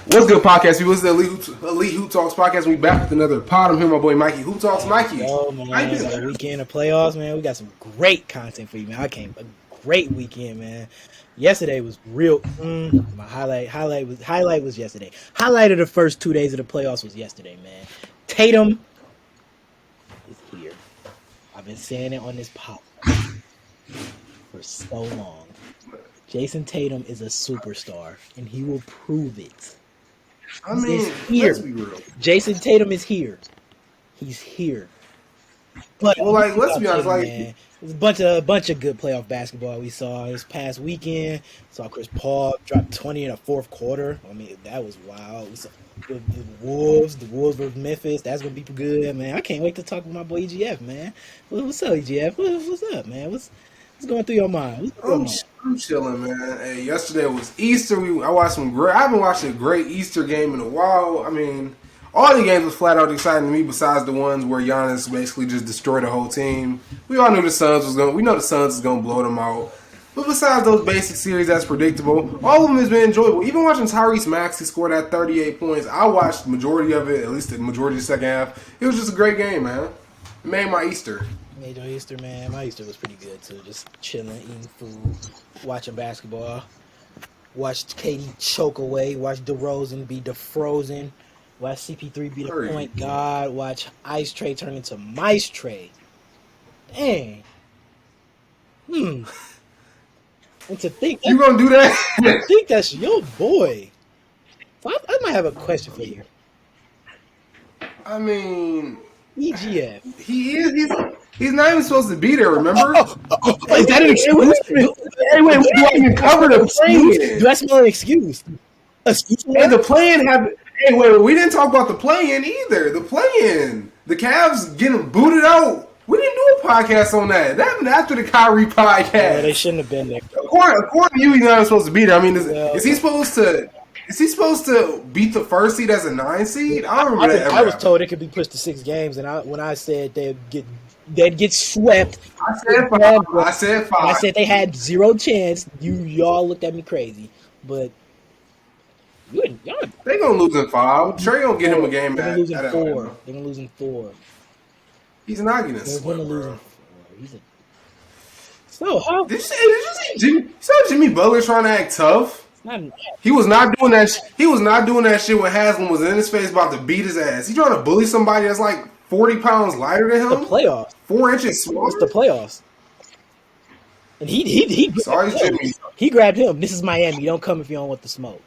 What's good, podcast people? This is the Elite Hoop Talks podcast. We back with another pod. I'm here, my boy Mikeyhooptalks. Mikey, yo, man, the weekend of playoffs, man. We got some great content for you, man. A great weekend, man. Yesterday was real. My highlight was yesterday. Highlight of the first 2 days of the playoffs was yesterday, man. Tatum is here. I've been saying it on this pod for so long. Jason Tatum is a superstar, and he will prove it. I mean, let's be real. Jason Tatum is here. He's here. But let's be honest, man, there's a bunch of good playoff basketball we saw this past weekend. Saw Chris Paul drop 20 in the fourth quarter. I mean, that was wild. We saw the Wolves versus Memphis. That's gonna be good, man. I can't wait to talk with my boy EGF, man. What's up, EGF? What's up, man? What's going through your mind? I'm chilling, man. Hey, yesterday was Easter. I haven't watched a great Easter game in a while. I mean, all the games was flat out exciting to me, besides the ones where Giannis basically just destroyed the whole team. We all knew the Suns was gonna blow them out. But besides those basic series, that's predictable. All of them has been enjoyable. Even watching Tyrese Maxey score that 38 points, I watched the majority of it, at least the majority of the second half. It was just a great game, man. It made my Easter. Made your Easter, man. My Easter was pretty good too. Just chilling, eating food, watching basketball. Watched KD choke away. Watched DeRozan be defrozen. Watched CP3 be the point guard. Watch Ice Tray turn into Mice Tray. Dang. And to think you gonna do that? I think that's your boy. So I might have a question for you. I mean, EGF. He's not even supposed to be there, remember? Is that an excuse? Hey, wait, do I even cover the play-in? Do I smell an excuse? Hey, the play-in happened. Hey, wait, we didn't talk about the play-in either. The play-in. The Cavs getting booted out. We didn't do a podcast on that. That happened after the Kyrie podcast. Yeah, they shouldn't have been there. According to you, he's not supposed to be there. I mean, is he supposed to beat the first seed as a 9 seed? I don't remember that. I was told it could be pushed to 6 games, and when I said they'd get swept, I said 5. I said 5. I said they had zero chance. Y'all looked at me crazy, but they gonna lose in 5. Trey gonna get him a game. They're gonna lose in 4. They're gonna lose in 4. He's not getting swept. They're gonna lose in 4. So how? Did you see Jimmy Butler trying to act tough? He was not doing that. He was not doing that shit when Haslam was in his face about to beat his ass. He trying to bully somebody that's like 40 pounds lighter than him. The playoffs. 4 inches smaller. It's the playoffs. And he grabbed him. This is Miami. You don't come if you don't want the smoke.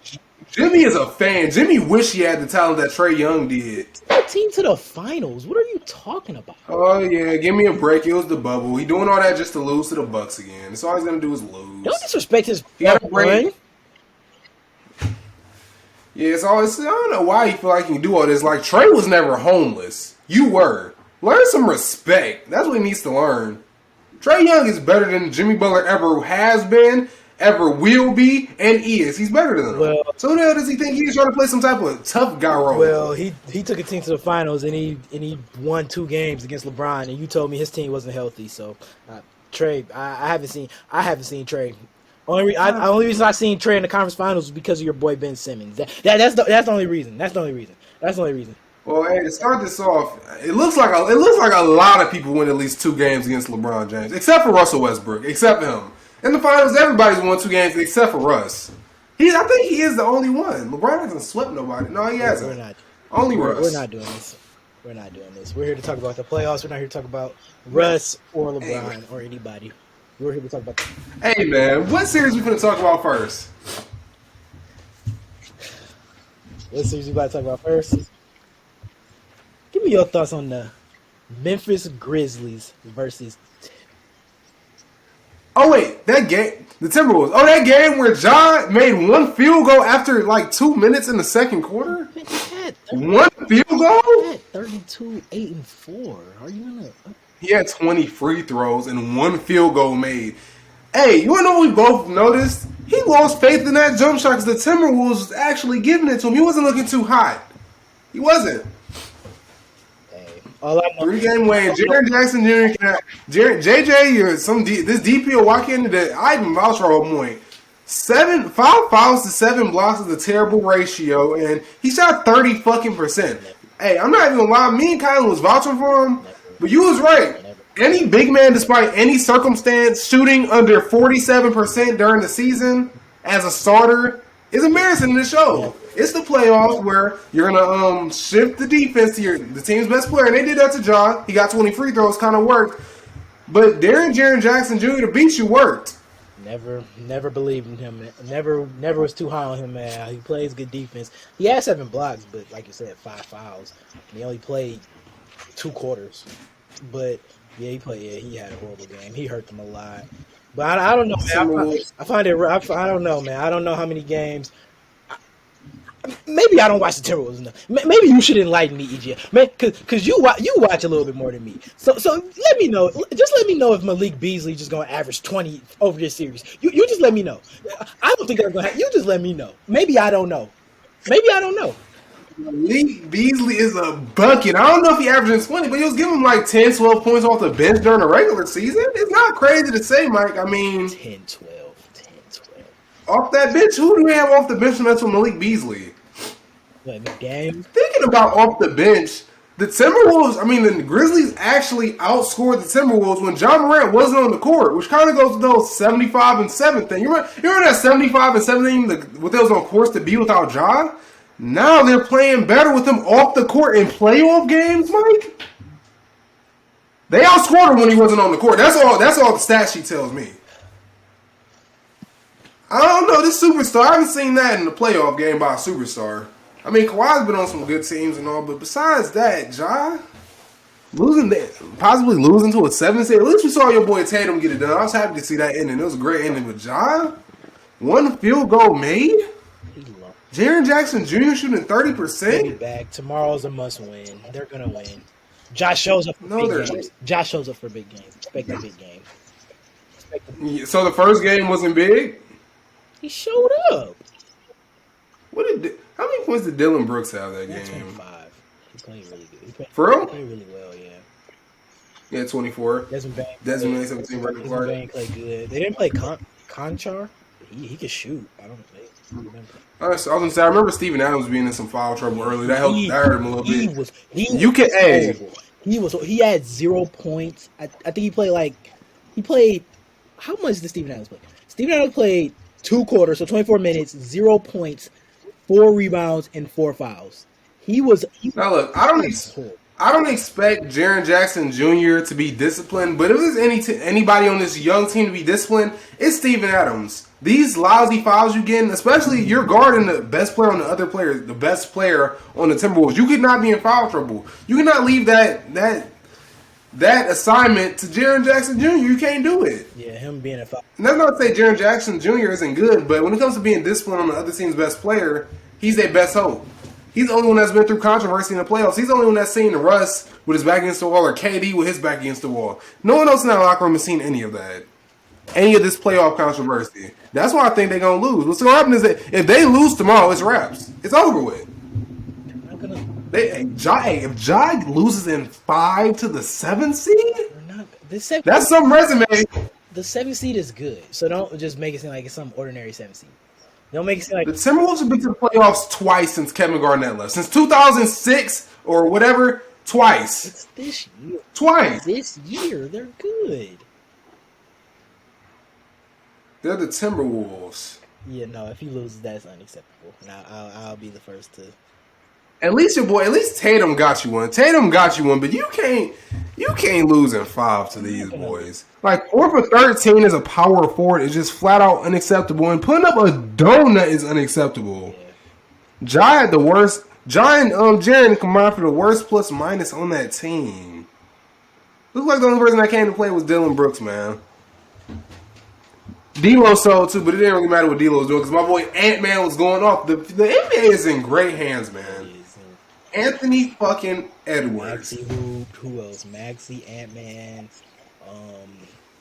Jimmy is a fan. Jimmy wish he had the talent that Trae Young did. That team to the finals. What are you talking about? Oh yeah, give me a break. It was the bubble. He doing all that just to lose to the Bucks again. That's all he's gonna do is lose. Don't disrespect his run. Yeah, it's always, I don't know why you feel like you can do all this. Like, Trey was never homeless. You were. Learn some respect. That's what he needs to learn. Trae Young is better than Jimmy Butler ever has been, ever will be, and is. He's better than him. Well, so who the hell does he think he's trying to play some type of tough guy role? Well, he took a team to the finals, and he won 2 games against LeBron, and you told me his team wasn't healthy. So, Trey, I haven't seen Trey. Only reason I seen Trey in the conference finals was because of your boy Ben Simmons. That's the only reason. That's the only reason. Well, hey, to start this off, it looks like a lot of people win at least 2 games against LeBron James, except for Russell Westbrook, except for him. In the finals, everybody's won 2 games except for Russ. I think he is the only one. LeBron hasn't swept nobody. No, he hasn't. We're not. Only Russ. We're not doing this. We're here to talk about the playoffs. We're not here to talk about Russ or LeBron or anybody. We're here to talk about. Hey man, what series we gonna talk about first? What series we about to talk about first? Give me your thoughts on the Memphis Grizzlies versus. Oh wait, that game, the Timberwolves. Oh, that game where John made 1 field goal after like 2 minutes in the second quarter. One field goal. 32, 8, and 4. Are you gonna? He had 20 free throws and 1 field goal made. Hey, you want to know what we both noticed? He lost faith in that jump shot because the Timberwolves was actually giving it to him. He wasn't looking too hot. He wasn't. Hey, all I know 3-game win. Jaren Jackson Jr. JJ or this DPO walk into the Ivan vouch for a point. 5 fouls to 7 blocks is a terrible ratio, and he shot 30%. Hey, I'm not even gonna lie. Me and Kylan was vouching for him, but you was right. Any big man, despite any circumstance, shooting under 47% during the season as a starter is embarrassing in the show. It's the playoffs where you're gonna shift the defense to the team's best player, and they did that to Ja. He got 20 free throws, kind of worked. But Jaren Jackson Jr. to beat you worked. Never believed in him. Never was too high on him, man. He plays good defense. He had 7 blocks, but like you said, 5 fouls. And he only played 2 quarters. But yeah, he had a horrible game. He hurt them a lot. But I don't know, man. I find it. I don't know, man. I don't know how many games. Maybe I don't watch the Timberwolves enough. Maybe you should enlighten me, EGF, man, because you watch a little bit more than me. So let me know. Just let me know if Malik Beasley just gonna average 20 over this series. You just let me know. I don't think they're gonna. You just let me know. Maybe I don't know. Malik Beasley is a bucket. I don't know if he averages 20, but he was giving him like 10, 12 points off the bench during the regular season. It's not crazy to say, Mike. I mean, 10, 12. Off that bench, who do we have off the bench that's with Malik Beasley? Game. Thinking about off the bench, the Grizzlies actually outscored the Timberwolves when John Morant wasn't on the court, which kind of goes to those 75-7 thing. You remember that 75-7 thing, what they was on course to be without John? Now they're playing better with him off the court in playoff games, Mike. They outscored him when he wasn't on the court. That's all the stat sheet tells me. I don't know, this superstar, I haven't seen that in the playoff game by a superstar. I mean, Kawhi's been on some good teams and all, but besides that, Ja, possibly losing to a 7 seed. At least we saw your boy Tatum get it done. I was happy to see that ending. It was a great ending with Ja. 1 field goal made. Jaren Jackson Jr. shooting 30%. Back. Tomorrow's a must win. They're gonna win. Josh shows up for big games. Josh shows up for big games. Expect a big game. So the first game wasn't big? He showed up. How many points did Dylan Brooks have that game? 25. He played really good. For real? He played really well, yeah. Yeah, 24. Desmond Bain 17 record card. Bain played good. They didn't play Conchar. He could shoot. I don't remember. I was gonna say, I remember Steven Adams being in some foul trouble early. That hurt him a little bit. He had 0 points. I think he played. How much did Steven Adams play? Steven Adams played 2 quarters, so 24 minutes, 0 points, 4 rebounds, and 4 fouls. Now look, I don't expect Jaren Jackson Jr. to be disciplined, but if there's anybody on this young team to be disciplined, it's Steven Adams. These lousy fouls you getting, especially you're guarding the best player on the other player, the best player on the Timberwolves. You could not be in foul trouble. You cannot leave that assignment to Jaren Jackson Jr. You can't do it. Yeah, him being a foul. And that's not to say Jaren Jackson Jr. isn't good, but when it comes to being disciplined on the other team's best player, he's their best hope. He's the only one that's been through controversy in the playoffs. He's the only one that's seen Russ with his back against the wall or KD with his back against the wall. No one else in that locker room has seen any of that. Any of this playoff controversy. That's why I think they're going to lose. What's going to happen is that if they lose tomorrow, it's wraps. It's over with. If Ja loses in 5 to the 7th seed, that's some resume. The 7th seed is good, so don't just make it seem like it's some ordinary 7th seed. Don't make it seem like the Timberwolves have been to the playoffs twice since Kevin Garnett left. Since 2006 or whatever, twice. It's this year. Twice. This year, they're good. They're the Timberwolves. Yeah, no, if he loses, that's unacceptable. Now I'll be the first to. At least Tatum got you one. But you can't lose in 5 to these boys. Like 4 for 13 as a power forward is just flat out unacceptable, and putting up a donut is unacceptable. Ja had the worst. Ja and Jaren combined for the worst plus minus on that team. Looks like the only person that came to play was Dylan Brooks, man. D'Lo sold too, but it didn't really matter what D'Lo was doing because my boy Ant-Man was going off. The NBA is in great hands, man. Anthony fucking Edwards. Maxey hooped. Who else? Maxey, Ant-Man,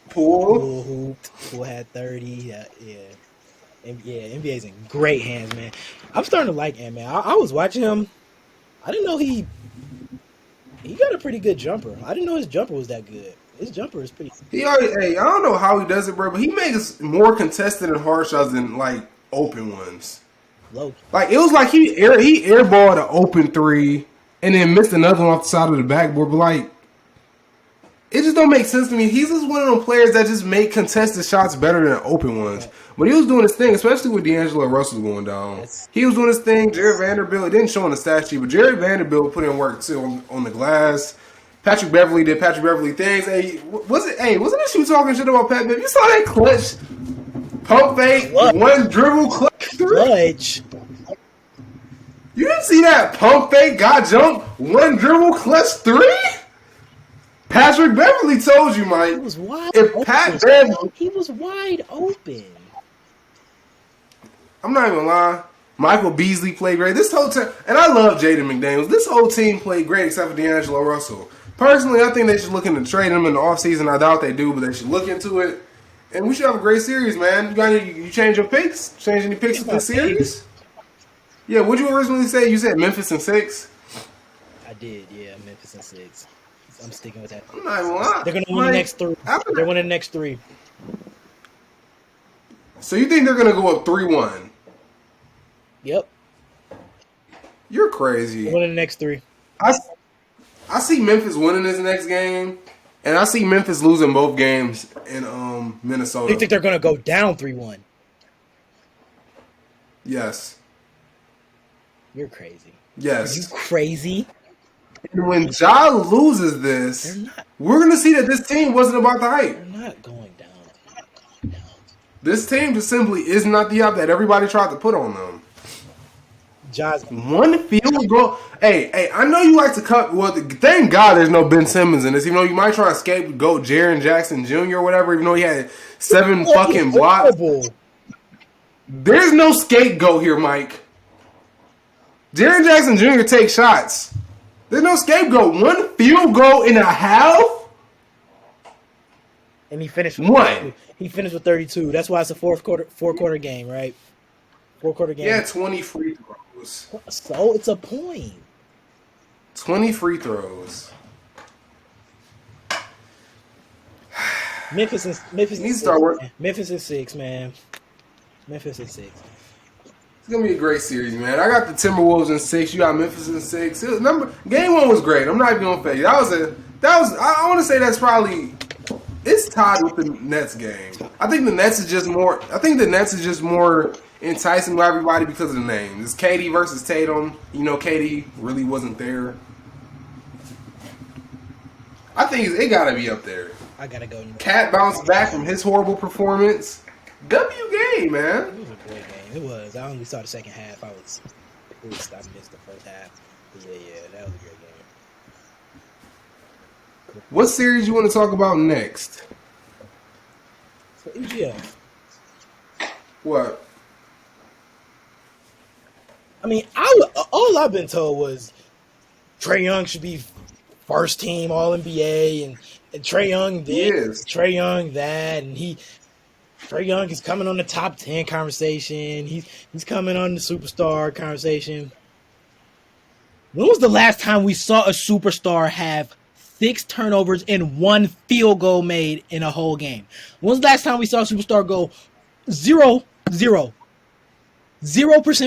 Poole hooped. Poole had 30. Yeah. NBA's in great hands, man. I'm starting to like Ant-Man. I was watching him. I didn't know he got a pretty good jumper. I didn't know his jumper was that good. His jumper is pretty He already, hey, I don't know how he does it, bro, but he makes more contested and hard shots than like open ones. low. Like it was like he airballed an open three and then missed another one off the side of the backboard. But like, it just don't make sense to me. He's just one of them players that just make contested shots better than open ones. But he was doing his thing, especially with D'Angelo Russell going down. He was doing his thing. Jared Vanderbilt, it didn't show on the stat sheet, but Jared Vanderbilt put in work too on the glass. Patrick Beverly did Patrick Beverly things. Hey, wasn't this you talking shit about Pat Beverly? You saw that clutch pump fake, one dribble clutch. You didn't see that pump fake, got jump, one dribble clutch three? Patrick Beverly told you, Mike. He was wide if open. Pat Beverly, He was wide open. I'm not even lying. Michael Beasley played great. This whole team, and I love Jaden McDaniels. This whole team played great except for D'Angelo Russell. Personally, I think they should look into trading him in the offseason. I doubt they do, but they should look into it. And we should have a great series, man. You change your picks? Change any picks for the series? Yeah, what'd you originally say? You said Memphis in 6? I did, yeah, Memphis in 6. I'm sticking with that. I'm not even lying. They're going to win the next 3. They're winning the next 3. So you think they're going to go up 3-1? Yep. You're crazy. They're winning the next 3. I see Memphis winning this next game, and I see Memphis losing both games in Minnesota. You think they're going to go down 3-1? Yes. You're crazy. Yes. Are you crazy? And when Ja loses this, we're going to see that this team wasn't about the hype. They're not going down. This team just simply is not the hype that everybody tried to put on them. Ja's one field goal. Hey, I know you like to cut. Well, thank God there's no Ben Simmons in this. Even though you might try to scapegoat Jaren Jackson Jr. or whatever, even though he had 7 fucking blocks. There's no scapegoat here, Mike. Jaren Jackson Jr. takes shots. There's no scapegoat. 1 field goal and a half. And he finished with 1. He finished with 32. That's why it's a four quarter game, right? 4-quarter game. Yeah, 20 free throws. So it's a point. 20 free throws. Memphis is Memphis is 6, man. Memphis is 6. It's gonna be a great series, man. I got the Timberwolves in 6. You got Memphis in 6. Game 1 was great. I'm not even gonna fake it. I want to say that's probably. It's tied with the Nets game. I think the Nets is just more enticing to everybody because of the name. It's KD versus Tatum. You know, KD really wasn't there. I think it got to be up there. I gotta go. Cat bounced back from his horrible performance. W game, man. It was a great game. It was. I only saw the second half. I missed the first half. But yeah, that was a great game. What series you want to talk about next? So EGF. What? I mean, all I've been told was Trae Young should be first team All NBA, and Trae Young this, Trae Young that, and Trae Young is coming on the top 10 conversation. He's coming on the superstar conversation. When was the last time we saw a superstar have 6 turnovers and 1 field goal made in a whole game? When was the last time we saw a superstar go 0%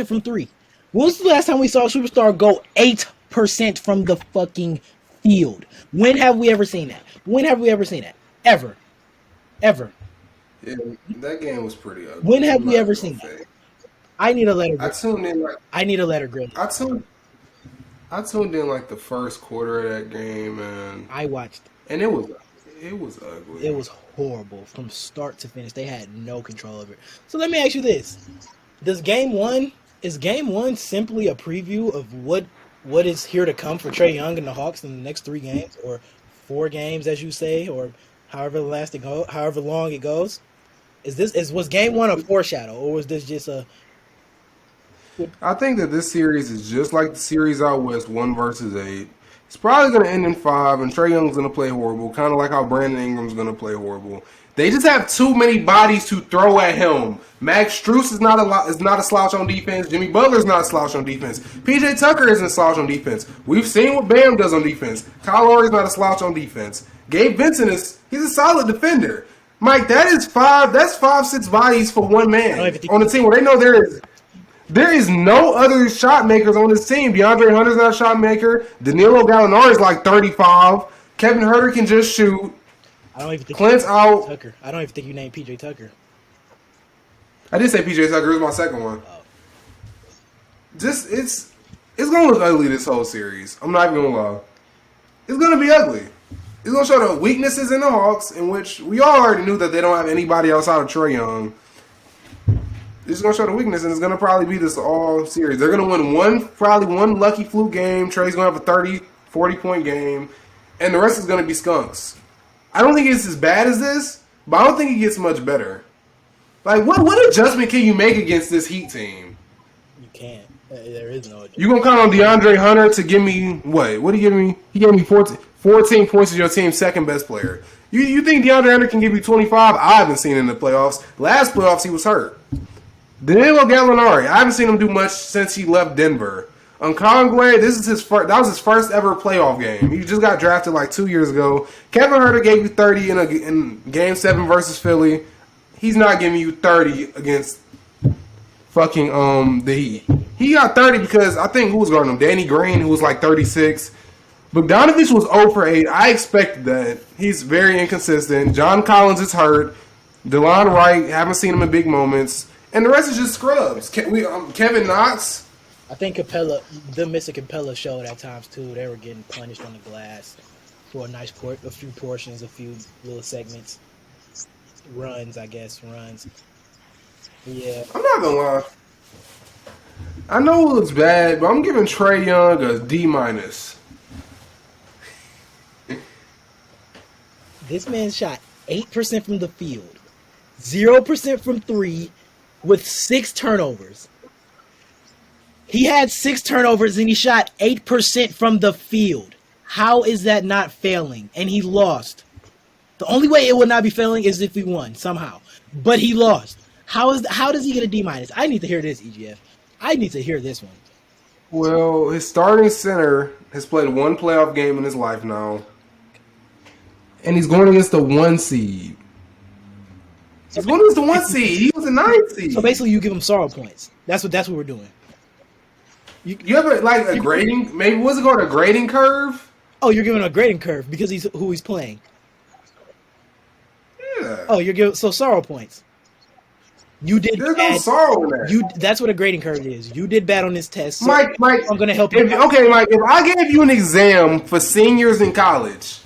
from 3? When was the last time we saw a superstar go 8% from the fucking field? When have we ever seen that? Ever. Yeah, that game was pretty ugly. When have we ever seen that? I need a letter. I tuned in like. I need a letter grill. I tuned in like the first quarter of that game, and I watched, and it was ugly. It was horrible from start to finish. They had no control over it. So let me ask you this: is Game 1 simply a preview of what is here to come for Trae Young and the Hawks in the next 3 games, or 4 games, as you say, or however long it goes? Was Game 1 a foreshadow, or was this just a? I think that this series is just like the series out west, 1 versus 8. It's probably going to end in 5, and Trae Young's going to play horrible, kind of like how Brandon Ingram's going to play horrible. They just have too many bodies to throw at him. Max Strus is not a slouch on defense. Jimmy Butler's not a slouch on defense. PJ Tucker isn't a slouch on defense. We've seen what Bam does on defense. Kyle Lowry's not a slouch on defense. Gabe Vincent he's a solid defender. Mike, that's 5-6 bodies for one man on the team where they know there is no other shot makers on this team. DeAndre Hunter's not a shot maker. Danilo Gallinari's like 35. Kevin Huerter can just shoot. I don't even think Clint's out. Tucker. I don't even think you named PJ Tucker. I did say PJ Tucker. It was my second one. Oh. Just it's gonna look ugly this whole series. I'm not even gonna lie. It's gonna be ugly. It's gonna show the weaknesses in the Hawks, in which we all already knew that they don't have anybody outside of Trae Young. It's gonna show the weakness, and it's gonna probably be this all series. They're gonna win probably one lucky fluke game. Trae's gonna have a 30, 40-point game, and the rest is gonna be skunks. I don't think it's as bad as this, but I don't think it gets much better. Like, what adjustment can you make against this Heat team? You can't. There is no adjustment. You gonna count on DeAndre Hunter to give me what? What did he give me? He gave me 14 points as your team's second best player. You think DeAndre Hunter can give you 25? I haven't seen him in the playoffs. Last playoffs he was hurt. Danilo Gallinari, I haven't seen him do much since he left Denver. Okongwu, that was his first ever playoff game. He just got drafted like 2 years ago. Kevin Huerter gave you 30 in Game 7 versus Philly. He's not giving you 30 against fucking the Heat. He got 30 because I think who was guarding him? Danny Green, who was like 36. Bogdanovich was 0 for 8. I expected that. He's very inconsistent. John Collins is hurt. DeLon Wright, haven't seen him in big moments. And the rest is just scrubs. Kevin Knox. I think Capella, them missing Capella showed at times too. They were getting punished on the glass for a few portions, a few little segments. Runs. Yeah. I'm not gonna lie. I know it looks bad, but I'm giving Trae Young a D-. This man shot 8% from the field, 0% from 3, with 6 turnovers. He had 6 turnovers and he shot 8% from the field. How is that not failing? And he lost. The only way it would not be failing is if he won somehow. But he lost. How does he get a D-? I need to hear this, EGF. I need to hear this one. Well, his starting center has played one playoff game in his life now. And he's going against the 1 seed. He's going against the 1 seed. He was a 9 seed. So basically you give him sorrow points. That's what we're doing. You ever like a grading? Maybe was it called a grading curve? Oh, you're giving a grading curve because he's who he's playing. Yeah. Oh, you're giving sorrow points. You did. There's bad. No sorrow in that. That's what a grading curve is. You did bad on this test. So Mike, I'm gonna help you. Okay, Mike. If I gave you an exam for seniors in college,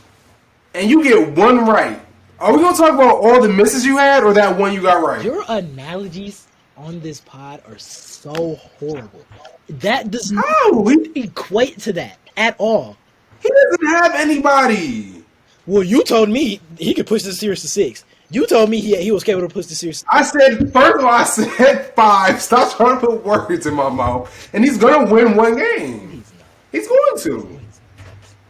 and you get one right, are we gonna talk about all the misses you had, or that one you got right? Your analogies on this pod are so horrible. That does not equate to that at all. He doesn't have anybody. Well, you told me he could push the series to 6. You told me he was capable to push the series. I said 5. Stop trying to put words in my mouth. And he's gonna win one game. He's going to.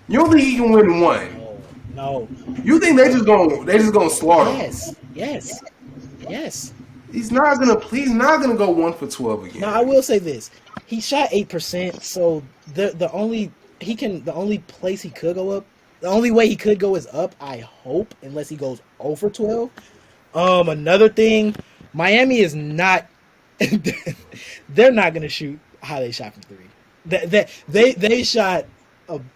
You don't think he can win one? No. You think they just gonna slaughter him? Yes. He's not gonna go 1 for 12 again. Now I will say this: he shot 8%, so the only place he could go up, the only way he could go is up. I hope, unless he goes 0 for 12. Another thing, Miami is not. They're not gonna shoot how they shot from 3. They shot.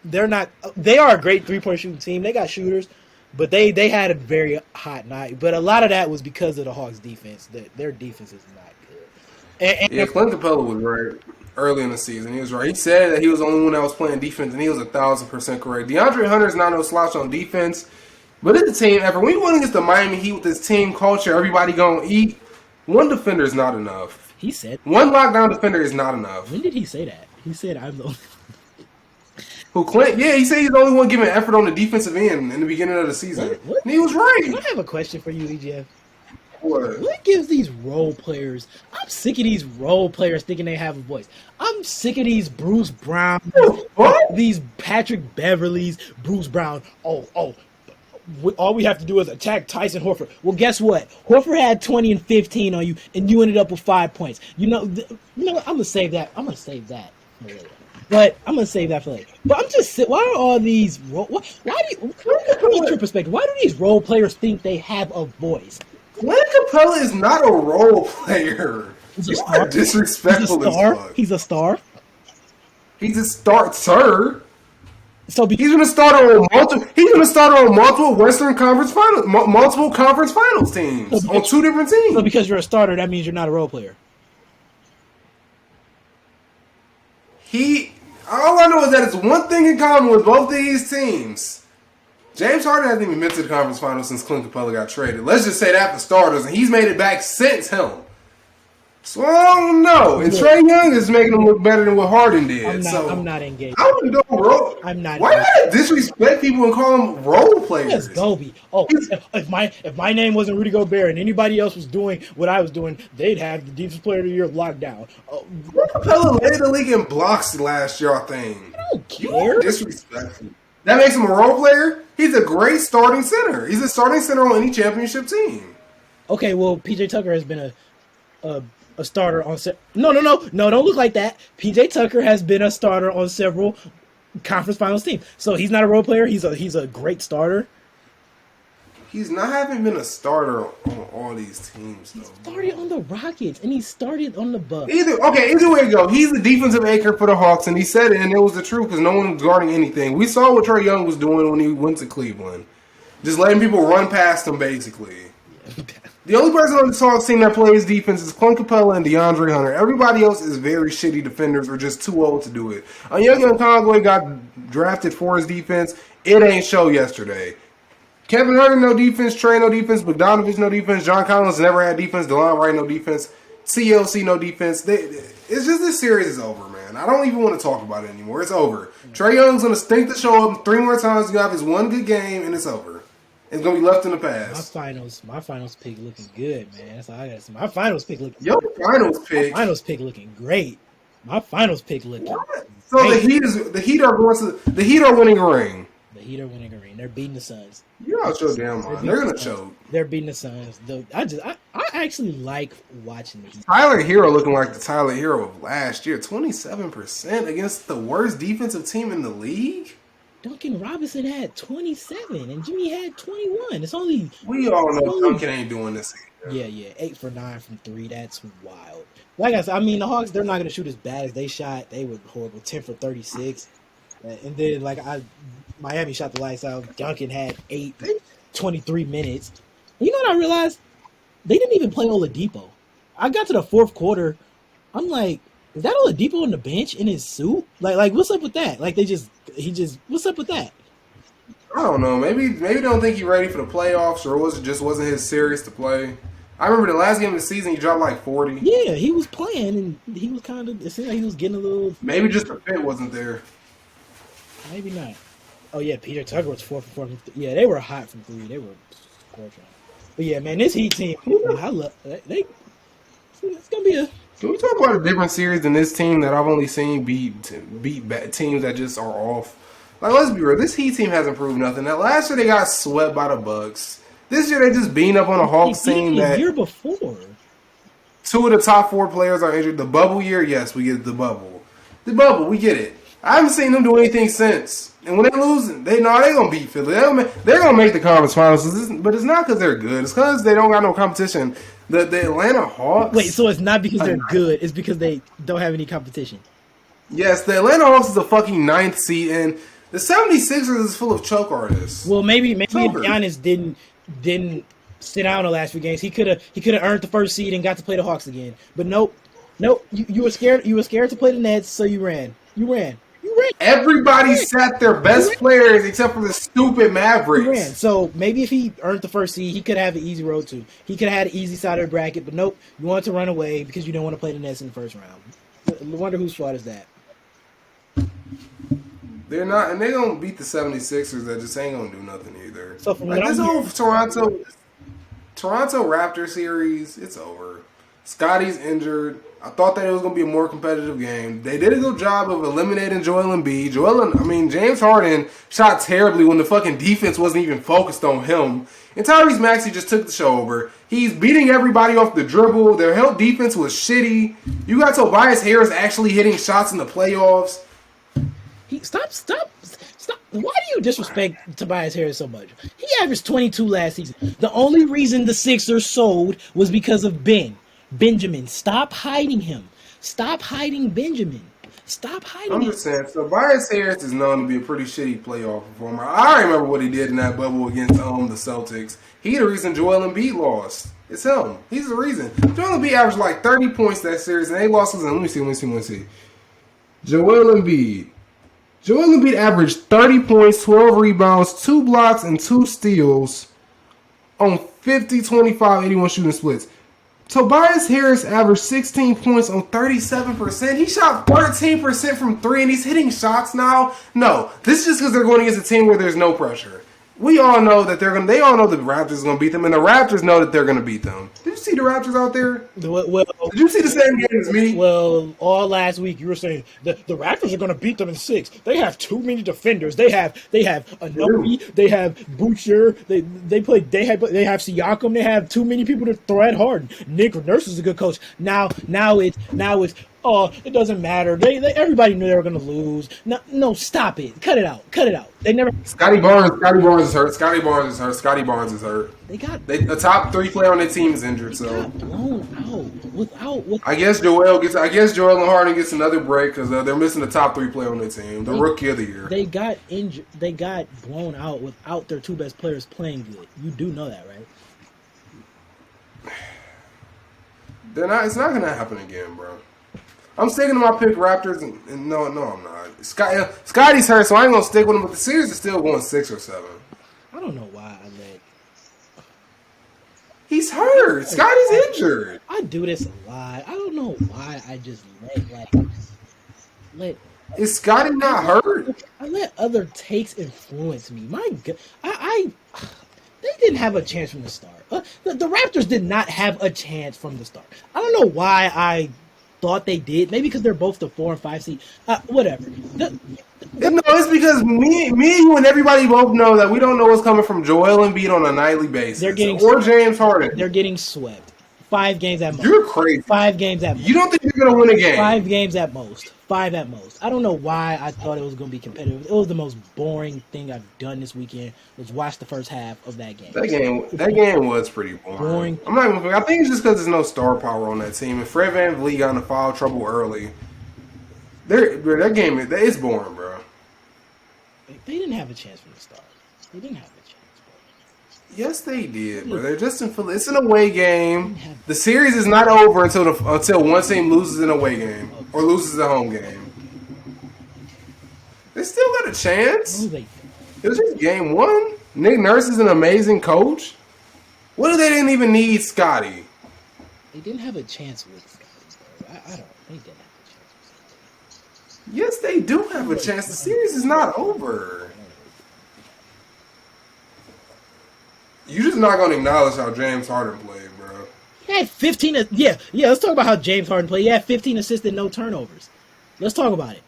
They're not. They are a great 3-point shooting team. They got shooters. But they had a very hot night. But a lot of that was because of the Hawks' defense. Their defense is not good. Yeah, Clint Capella was right early in the season. He was right. He said that he was the only one that was playing defense, and he was 1,000% correct. DeAndre Hunter is not no slouch on defense, but it's a team effort. When you went against the Miami Heat with this team culture, everybody going to eat, one defender is not enough. He said one lockdown defender is not enough. When did he say that? He said, I'm the only Who, Clint? Yeah, he said he's the only one giving effort on the defensive end in the beginning of the season. What? And he was right. I have a question for you, EGF. What gives these role players? I'm sick of these role players thinking they have a voice. I'm sick of these Bruce Brown, these Patrick Beverleys, Bruce Brown. all we have to do is attack Tyson Horford. Well, guess what? Horford had 20 and 15 on you, and you ended up with 5 points. You know, I'm gonna save that. I'm gonna save that for later. But I'm gonna save that for later. But I'm just why are all these why do you, what's your perspective? Why do these role players think they have a voice? Clint Capella is not a role player. He's a star. Disrespectful He's a star. as fuck. He's a star. He's a starter. So he's gonna start on multiple. He's gonna start on multiple Western Conference Finals, multiple Conference Finals teams on 2 different teams. So because you're a starter, that means you're not a role player. All I know is that it's one thing in common with both of these teams. James Harden hasn't even been to the Conference Finals since Clint Capella got traded. Let's just say that for starters, and he's made it back since him. So I don't know. And Trae Young is making him look better than what Harden did. I'm not engaged. I wouldn't know role. I'm not. Why do you disrespect people and call them role players? Yes, Gobi. Oh, if my name wasn't Rudy Gobert and anybody else was doing what I was doing, they'd have the defensive player of the year locked down. Capella led the league in blocks last year, I think. I don't care. Disrespectful. That makes him a role player. He's a great starting center. He's a starting center on any championship team. Okay, well, PJ Tucker has been a starter on no, don't look like that. PJ Tucker has been a starter on several conference finals teams. So he's not a role player. He's a great starter. He's not having been a starter on all these teams, though. He started on the Rockets, and he started on the Bucks. Either way it go. He's the defensive anchor for the Hawks, and he said it, and it was the truth because no one was guarding anything. We saw what Trae Young was doing when he went to Cleveland. Just letting people run past him, basically. The only person on the Hawks team that plays defense is Clint Capella and DeAndre Hunter. Everybody else is very shitty defenders or just too old to do it. Onyeka Okongwu got drafted for his defense. It ain't show yesterday. Kevin Huerter, no defense. Trae, no defense. Bogdanovich, no defense. John Collins never had defense. DeLon Wright, no defense. CLC, no defense. It's just this series is over, man. I don't even want to talk about it anymore. It's over. Trae Young's going to stink the show up 3 more times. You have his one good game, and it's over. It's going to be left in the past. My finals pick looking good, man. That's all I got to say. My finals pick looking Your finals pick? My finals pick looking great. My finals pick looking what? So great. The Heat are winning a ring. The Heat are winning a ring. They're beating the Suns. You're out your damn mind. They're gonna choke. They're beating the Suns. I actually like watching the Heat. Tyler Hero looking like the Tyler Hero of last year. 27% against the worst defensive team in the league. Duncan Robinson had 27 and Jimmy had 21. It's only we all know Duncan ain't doing this either. Yeah, 8 for 9 from 3. That's wild. Like I said, I mean the Hawks, they're not gonna shoot as bad as they shot. They were horrible, 10 for 36. And then Miami shot the lights out. Duncan had 23 minutes. You know what I realized? They didn't even play Oladipo. I got to the fourth quarter. I'm like, is that Oladipo on the bench in his suit? Like what's up with that? Like what's up with that? I don't know. Maybe they don't think he's ready for the playoffs, or wasn't his series to play. I remember the last game of the season, he dropped like 40. Yeah, he was playing, and he was it seemed like he was getting a little. Maybe just the fit wasn't there. Maybe not. Oh yeah, Peter Tucker was 4 for 4. Yeah, they were hot from 3. They were scorching. But yeah, man, this Heat team, I love. It's gonna be a. Can we talk about a different series than this team that I've only seen beat teams that just are off? Like, let's be real. This Heat team hasn't proved nothing. That last year they got swept by the Bucks. This year they just beating up on a Hawks team that. The year before. 2 of the top 4 players are injured. The bubble year, yes, we get the bubble. The bubble, we get it. I haven't seen them do anything since. And when they're losing, they're going to beat Philly. They're going to make the conference finals. But it's not because they're good. It's because they don't got no competition. The Atlanta Hawks. Wait, so it's not because they're good. It's because they don't have any competition. Yes, the Atlanta Hawks is a fucking 9th seed. And the 76ers is full of choke artists. Well, maybe if Giannis didn't sit down the last few games, he could have earned the first seed and got to play the Hawks again. But nope. You were scared. You were scared to play the Nets, so you ran. Everybody sat their best players except for the stupid Mavericks. So maybe if he earned the first seed, he could have an easy road to. He could have had an easy side of the bracket, but nope. You wanted to run away because you didn't want to play the Nets in the first round. I wonder whose fault is that. They're not, and they're going to beat the 76ers that just ain't going to do nothing either. So from this whole Toronto Raptor series, it's over. Scotty's injured. I thought that it was going to be a more competitive game. They did a good job of eliminating Joel Embiid. James Harden shot terribly when the fucking defense wasn't even focused on him. And Tyrese Maxey just took the show over. He's beating everybody off the dribble. Their help defense was shitty. You got Tobias Harris actually hitting shots in the playoffs. Stop. Why do you disrespect Tobias Harris so much? He averaged 22 last season. The only reason the Sixers sold was because of Benjamin. Stop hiding him. Stop hiding Benjamin. Stop hiding him. I'm just saying, Tobias Harris is known to be a pretty shitty playoff performer. I remember what he did in that bubble against the Celtics. He's the reason Joel Embiid lost. It's him. He's the reason. Joel Embiid averaged like 30 points that series, and they lost. Let me see. Joel Embiid averaged 30 points, 12 rebounds, 2 blocks, and 2 steals on 50, 25, 81 shooting splits. Tobias Harris averaged 16 points on 37%. He shot 13% from 3, and he's hitting shots now. No, this is just because they're going against a team where there's no pressure. We all know that they all know the Raptors are going to beat them, and the Raptors know that they're going to beat them. Did you see the Raptors out there? Well, did you see the same game as me? Well, all last week you were saying the Raptors are going to beat them in 6. They have too many defenders. They have Anobi. They have Boucher. They have Siakam. They have too many people to throw at Harden. Nick Nurse is a good coach. Now it's it doesn't matter. Everybody knew they were going to lose. No, stop it. Cut it out. They never. Scotty Barnes is hurt. The top 3 player on their team is injured. So got blown out I guess Joel and Harden gets another break because they're missing the top 3 player on their team, the rookie of the year. They got injured. They got blown out without their 2 best players playing good. You do know that, right? It's not going to happen again, bro. I'm sticking to my pick Raptors, and no, I'm not. Scotty's hurt, so I ain't going to stick with him, but the series is still going 6 or 7. I don't know why I let... He's hurt. Scotty's injured. I do this a lot. I don't know why I just let... Is Scotty not hurt? I let other takes influence me. My God. They didn't have a chance from the start. The Raptors did not have a chance from the start. I don't know why I thought they did. Maybe because they're both the 4 and 5 seed. Whatever. No, it's because me, you, and everybody both know that we don't know what's coming from Joel Embiid on a nightly basis. Or James Harden. They're getting swept. 5 games at most. You're crazy. 5 games at most. You don't think you're going to win a game? 5 games at most. 5 at most. I don't know why I thought it was going to be competitive. It was the most boring thing I've done this weekend. Was watch the first half of that game. That game was pretty boring. I'm not even. I think it's just because there's no star power on that team. And Fred VanVleet got into foul trouble early. That game it's boring, bro. They didn't have a chance from the start. They didn't have a chance, bro. Yes, they did, bro. They're just it's an away game. The series is not over until one team loses an away game or loses a home game. They still got a chance. It was just game 1. Nick Nurse is an amazing coach. What if they didn't even need Scotty? They didn't have a chance with Scotty, bro. I don't. They didn't have a chance. Yes, they do have a chance. The series is not over. You're just not going to acknowledge how James Harden played, bro. He had 15. Yeah. Let's talk about how James Harden played. He had 15 assists and no turnovers. Let's talk about it.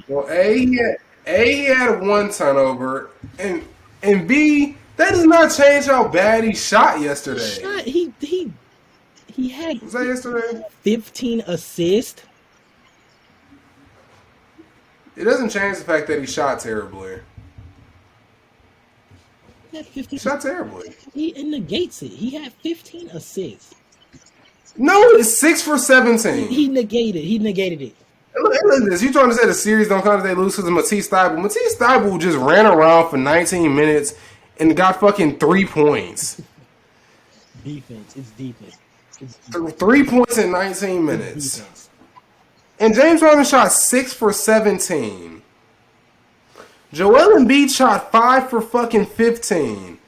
Well, he had 1 turnover, and B, that does not change how bad he shot yesterday. He had. Was that yesterday? 15 assists. It doesn't change the fact that he shot terribly. He shot terribly. He negates it. He had 15 assists. No, it's 6 for 17. He negated it. Look at this. You trying to say the series don't count if they lose because of Matisse Thybulle. Matisse Thybulle just ran around for 19 minutes and got fucking 3 points. Defense. It's defense. 3 points in 19 minutes. And James Harden shot 6 for 17. Joel Embiid shot 5 for fucking 15.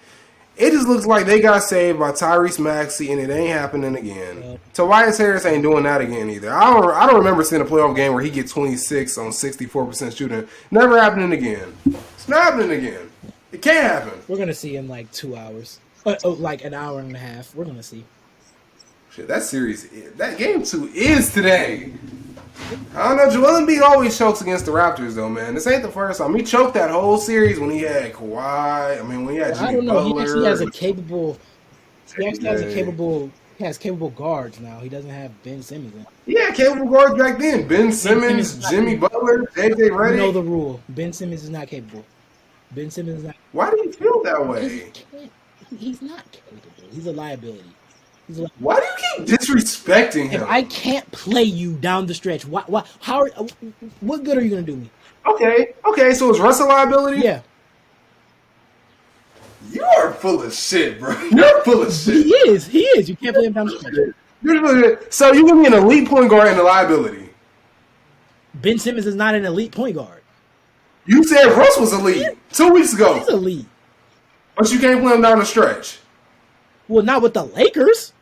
It just looks like they got saved by Tyrese Maxey, and it ain't happening again. Tobias Harris ain't doing that again either. I don't remember seeing a playoff game where he gets 26 on 64% shooting. Never happening again. It's not happening again. It can't happen. We're gonna see in like 2 hours, like an hour and a half. We're gonna see. Shit, that game 2 is today. I don't know. Joel Embiid always chokes against the Raptors, though, man. This ain't the first time. He choked that whole series when he had Kawhi. I mean, when he had Jimmy I don't know. Butler. He actually has a capable. He actually has a capable. He has capable guards now. He doesn't have Ben Simmons. Yeah, capable guards back then. Ben Simmons, Jimmy Butler, JJ Redick. You know the rule. Ben Simmons is not capable. Ben Simmons is not. Why do you feel that way? He's not capable. He's a liability. Why do you keep disrespecting him? If I can't play you down the stretch, what good are you gonna do me? Okay. So is Russ a liability? Yeah. You are full of shit, bro. You're full of shit. He is. You can't play him down the stretch. So you give me an elite point guard and a liability. Ben Simmons is not an elite point guard. You said Russ was elite 2 weeks ago. He's elite. But you can't play him down the stretch. Well, not with the Lakers.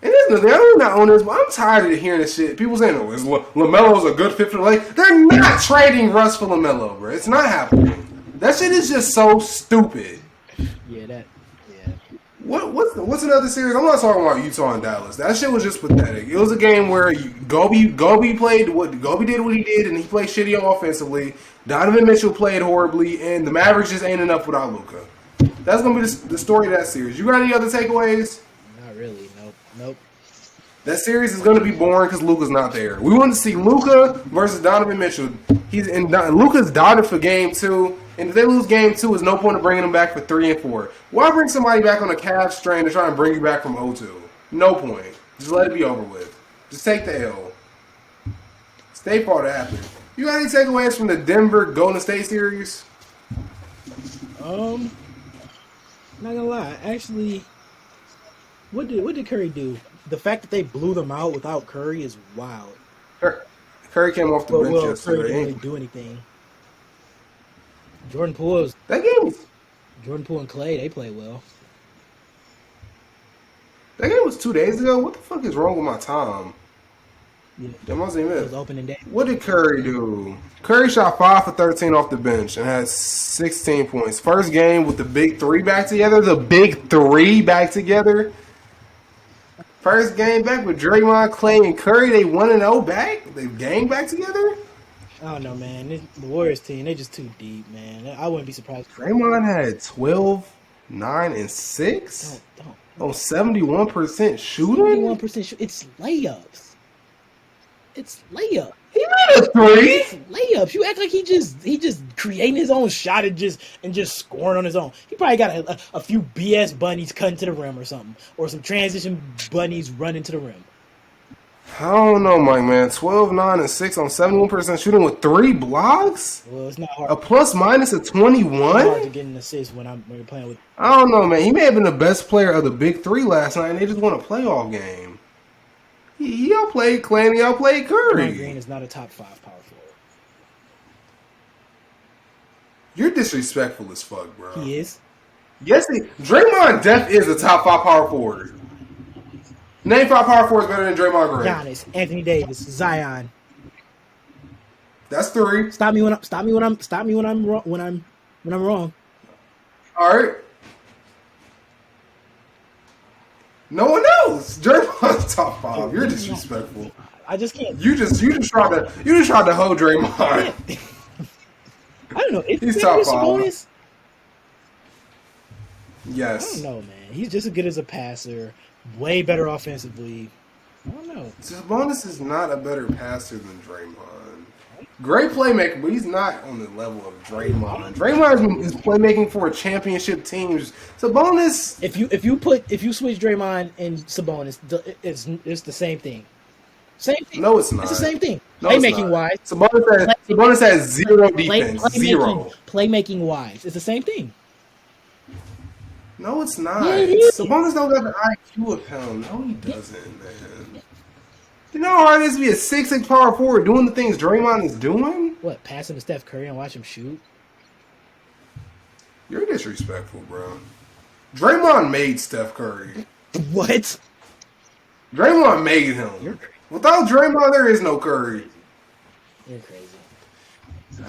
And there's nothing. I'm not on this, but I'm tired of hearing this shit. People saying, LaMelo's a good fit for the Lakers. They're not trading Russ for LaMelo, bro. It's not happening. That shit is just so stupid. Yeah. What's another series? I'm not talking about Utah and Dallas. That shit was just pathetic. It was a game where Gobe played Gobe did what he did, and he played shitty offensively. Donovan Mitchell played horribly, and the Mavericks just ain't enough without Luka. That's gonna be the story of that series. You got any other takeaways? Not really. Nope. That series is going to be boring because Luka's not there. We want to see Luka versus Donovan Mitchell. Luka's doubted for game 2, and if they lose game 2, there's no point in bringing them back for 3 and 4. Why bring somebody back on a calf strain to try and bring you back from 0-2? No point. Just let it be over with. Just take the L. Stay far to happen. You got any takeaways from the Denver Golden State series? Not gonna lie. Actually, what did Curry do? The fact that they blew them out without Curry is wild. Curry came off the bench yesterday. Curry didn't really do anything. Jordan Poole and Clay, they play well. That game was 2 days ago. What the fuck is wrong with my time? Yeah. That wasn't even It was opening day. What did Curry do? Curry shot 5 for 13 off the bench and had 16 points. First game with the big three back together. First game back with Draymond, Clay, and Curry. They 1-0 back. They gang back together. I don't know, man. The Warriors team, they just too deep, man. I wouldn't be surprised. Draymond had 12, 9, and 6 on 71% shooting. 71% shoot. It's layups. He made a 3. It's layups. You act like he just creating his own shot and just scoring on his own. He probably got a few BS bunnies cutting to the rim or something, or some transition bunnies running to the rim. I don't know, Mike, man. 12, 9, and 6 on 71% shooting with 3 blocks? Well, it's not hard. A plus-minus of 21? It's hard to get an assist when you're playing with. I don't know, man. He may have been the best player of the big 3 last night, and they just won a playoff game. He outplayed Clay and he outplayed Curry. Draymond Green is not a top 5 power forward. You're disrespectful as fuck, bro. He is. Yes, Draymond Def is a top 5 power forward. Name 5 power forwards better than Draymond Green. Giannis, Anthony Davis, Zion. That's 3. Stop me when I'm wrong. All right. No one knows. Draymond's top 5. You're disrespectful. I just can't. You just tried to hold Draymond. I don't know. He's top 5. Sabonis? Yes. I don't know, man. He's just as good as a passer. Way better offensively. I don't know. Sabonis is not a better passer than Draymond. Great playmaker, but he's not on the level of Draymond. Draymond is playmaking for a championship team. Sabonis. If you switch Draymond and Sabonis, it's the same thing. Same thing. No, it's not. It's the same thing. No, Playmaking wise, Sabonis has 0 defense. Zero. Playmaking wise, it's the same thing. No, it's not. Yeah, it is. Sabonis don't have the IQ of him. No, he doesn't, man. You know how hard it is to be a 6'6" power forward doing the things Draymond is doing? What, passing to Steph Curry and watch him shoot? You're disrespectful, bro. Draymond made Steph Curry. What? Draymond made him. You're crazy. Without Draymond, there is no Curry. You're crazy.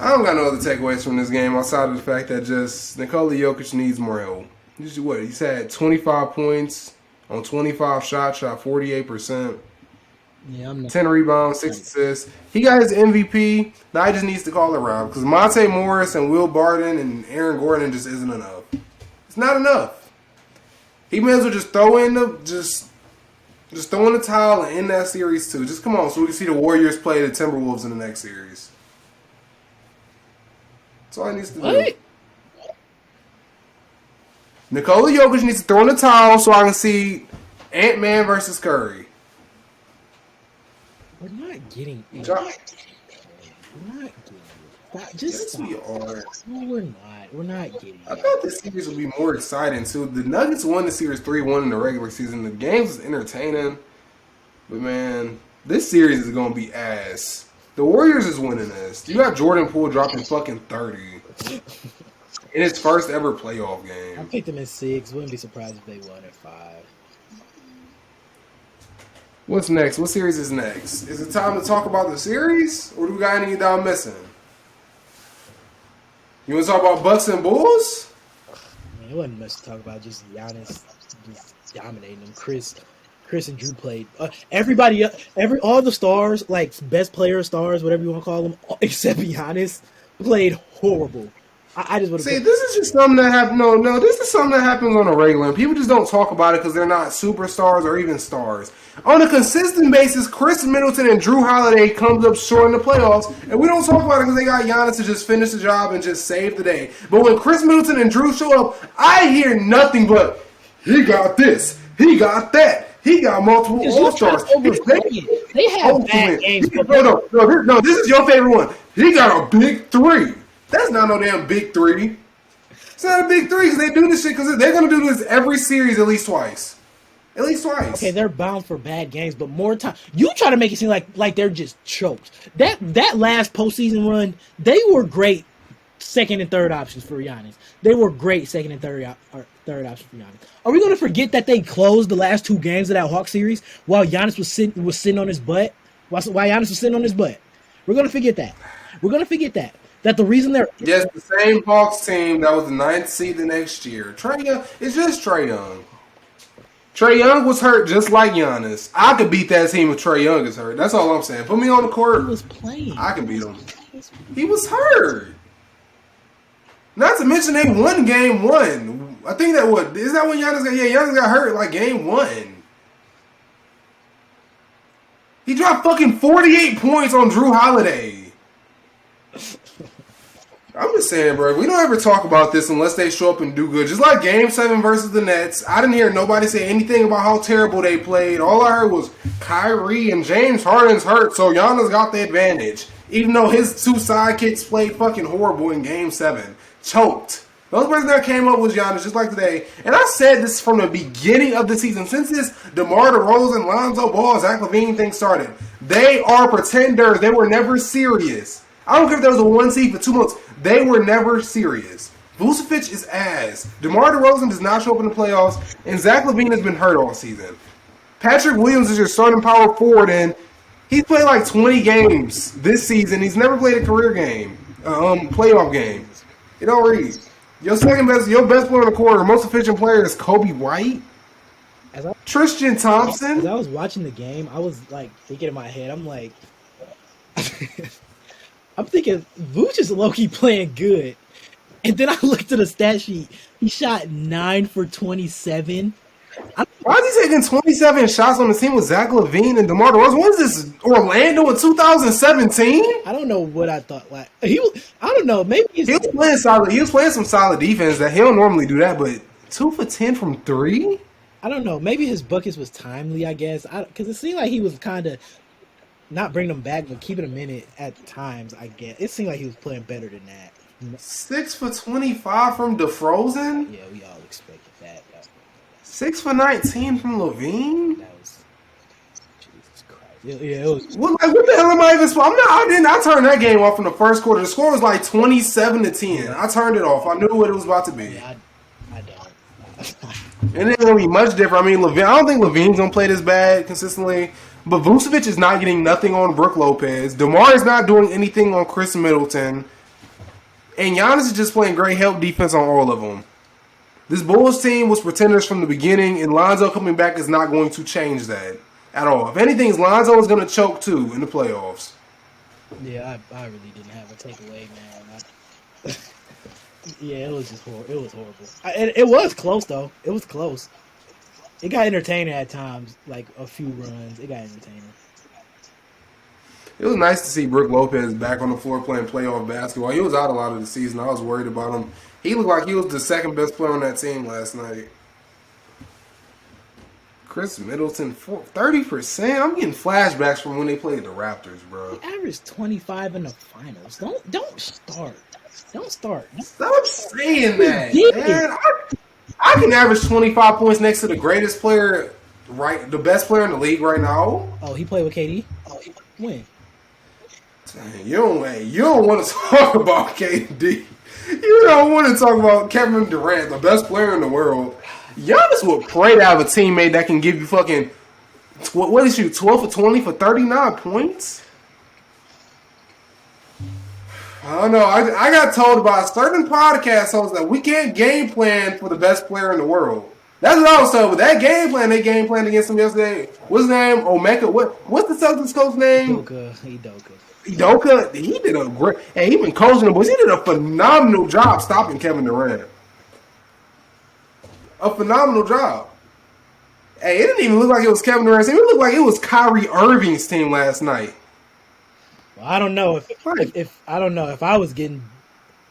I don't got no other takeaways from this game outside of the fact that just Nikola Jokic needs more help. He's had 25 points on 25 shots, shot 48%. Yeah, I'm not. 10 rebounds, 6 assists. He got his MVP. Now he just needs to call it around because Monte Morris and Will Barton and Aaron Gordon just isn't enough. It's not enough. He may as well just throw in the just throw in the towel and end that series too. Just come on, so we can see the Warriors play the Timberwolves in the next series. That's all he needs to do. Nikola Jokic needs to throw in the towel so I can see Ant-Man versus Curry. We're not getting it. John- We're not getting it. Stop. Just Yes, stop. we are. No, we're not. We're not getting I it. thought this series would be more exciting too. The Nuggets won the series 3-1 in the regular season. The games was entertaining, but man, this series is gonna be ass. The Warriors is winning this. You got Jordan Poole dropping fucking 30 in his first ever playoff I game. picked them in 6. Wouldn't be surprised if they won at 5. What's next? What series is next? Is it time to talk about the series, or do we got any that I'm missing? You want to talk about Bucks and Bulls? Man, it wasn't much to talk about. Just Giannis just dominating them. Chris and Drew played. Everybody, all the stars, like best player stars, whatever you want to call them, except Giannis, played horrible. I just want to See, this is just something that happens. No, this is something that happens on a regular. And people just don't talk about it because they're not superstars or even stars. On a consistent basis, Chris Middleton and Drew Holiday comes up short in the playoffs, and we don't talk about it because they got Giannis to just finish the job and just save the day. But when Chris Middleton and Drew show up, I hear nothing but, he got this, he got that, he got multiple All-Stars. They have bad games. No, this is your favorite one. He got a big 3. That's not no damn big 3. It's not a big 3 because they do this shit because they're going to do this every series at least twice. At least twice. Okay, they're bound for bad games, but more time. You try to make it seem like they're just choked. That last postseason run, they were great second and third options for Giannis. They were great second and third options for Giannis. Are we going to forget that they closed the last 2 games of that Hawks series while Giannis was sitting on his butt? While Giannis was sitting on his butt. We're going to forget that. We're going to forget that. That the reason they're... Yes, the same Hawks team that was the 9th seed the next year. Trae Young, it's just Trae Young. Trae Young was hurt just like Giannis. I could beat that team if Trae Young is hurt. That's all I'm saying. Put me on the court. He was playing. I can beat him. He was hurt. Not to mention they won game 1. I think that is that when Giannis got... Yeah, Giannis got hurt like game 1. He dropped fucking 48 points on Drew Holiday. I'm just saying, bro, we don't ever talk about this unless they show up and do good. Just like Game 7 versus the Nets, I didn't hear nobody say anything about how terrible they played. All I heard was Kyrie and James Harden's hurt, so Giannis got the advantage. Even though his 2 sidekicks played fucking horrible in Game 7. Choked. The only person that came up was Giannis, just like today. And I said this from the beginning of the season. Since this DeMar DeRozan, Lonzo Ball, Zach LaVine thing started, they are pretenders. They were never serious. I don't care if there was a 1 seed for 2 months. They were never serious. Vucevic is ass. DeMar DeRozan does not show up in the playoffs, and Zach LaVine has been hurt all season. Patrick Williams is your starting power forward, and he's played like 20 games this season. He's never played a career game, playoff game. It don't read. Your best player on the court, or most efficient player is Kobe White, Tristan Thompson. As I was watching the game, I was like thinking in my head, I'm like, I'm thinking Vooch is low-key playing good. And then I looked at the stat sheet. He shot 9 for 27. Why is he taking 27 shots on the team with Zach LaVine and DeMar DeRozan? What is this, Orlando in 2017? I don't know what I thought. Like he was, I don't know. Maybe he was playing solid. He was playing some solid defense that he don't normally do that. But 2 for 10 from 3. I don't know. Maybe his buckets was timely. I guess because it seemed like he was kind of not bringing them back, but keeping them in it at times. I guess it seemed like he was playing better than that. 6 for 25 from DeFrozen. Yeah, we all expected that. 6 for 19 from LaVine. That was Jesus Christ. Yeah, it was. What the hell am I even? I turned that game off in the first quarter. The score was like 27-10. I turned it off. I knew what it was about to be. Yeah, I don't. And it ain't gonna be much different. I mean, I don't think LaVine's gonna play this bad consistently. But Vucevic is not getting nothing on Brook Lopez. DeMar is not doing anything on Chris Middleton. And Giannis is just playing great help defense on all of them. This Bulls team was pretenders from the beginning, and Lonzo coming back is not going to change that at all. If anything, Lonzo is going to choke too in the playoffs. Yeah, I really didn't have a takeaway, man. Yeah, it was just horrible. It was horrible. It was close though. It was close. It got entertaining at times, like a few runs. It got entertaining. It was nice to see Brook Lopez back on the floor playing playoff basketball. He was out a lot of the season. I was worried about him. He looked like he was the second best player on that team last night. Chris Middleton, 30%. I'm getting flashbacks from when they played the Raptors, bro. He averaged 25 in the finals. Don't start. Don't start. Stop saying that, man. I can average 25 points next to the greatest player, right? The best player in the league right now. Oh, he played with KD? When? You don't want to talk about KD. You don't want to talk about Kevin Durant, the best player in the world. Giannis would pray to have a teammate that can give you fucking, what is you, 12 for 20 for 39 points? I don't know. I got told by a certain podcast host that we can't game plan for the best player in the world. That's what I was told. But that game plan, they game planned against him yesterday. What's his name? Omeka. What's the Celtics coach name? Udoka. He did a great. Hey, he been coaching the boys. He did a phenomenal job stopping Kevin Durant. A phenomenal job. Hey, it didn't even look like it was Kevin Durant's team. It looked like it was Kyrie Irving's team last night. Well, I don't know if I was getting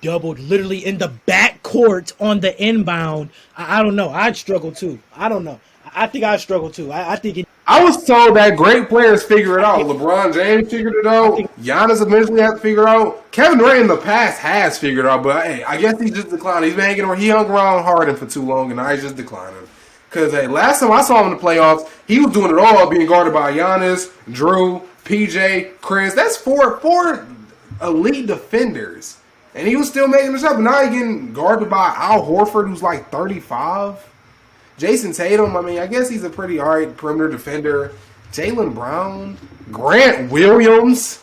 doubled literally in the back court on the inbound. I don't know. I'd struggle too. I don't know. I think I'd struggle too. I was told that great players figure it out. LeBron James figured it out. Giannis eventually had to figure it out. Kevin Durant in the past has figured it out, but hey, I guess he's just declining. He's been hanging around. He hung around Harden for too long, and now he's just declining. Because hey, last time I saw him in the playoffs, he was doing it all, being guarded by Giannis, Drew, PJ, Chris. That's four elite defenders. And he was still making the shot, but now he's getting guarded by Al Horford, who's like 35. Jason Tatum, I mean, I guess he's a pretty alright perimeter defender. Jaylen Brown, Grant Williams,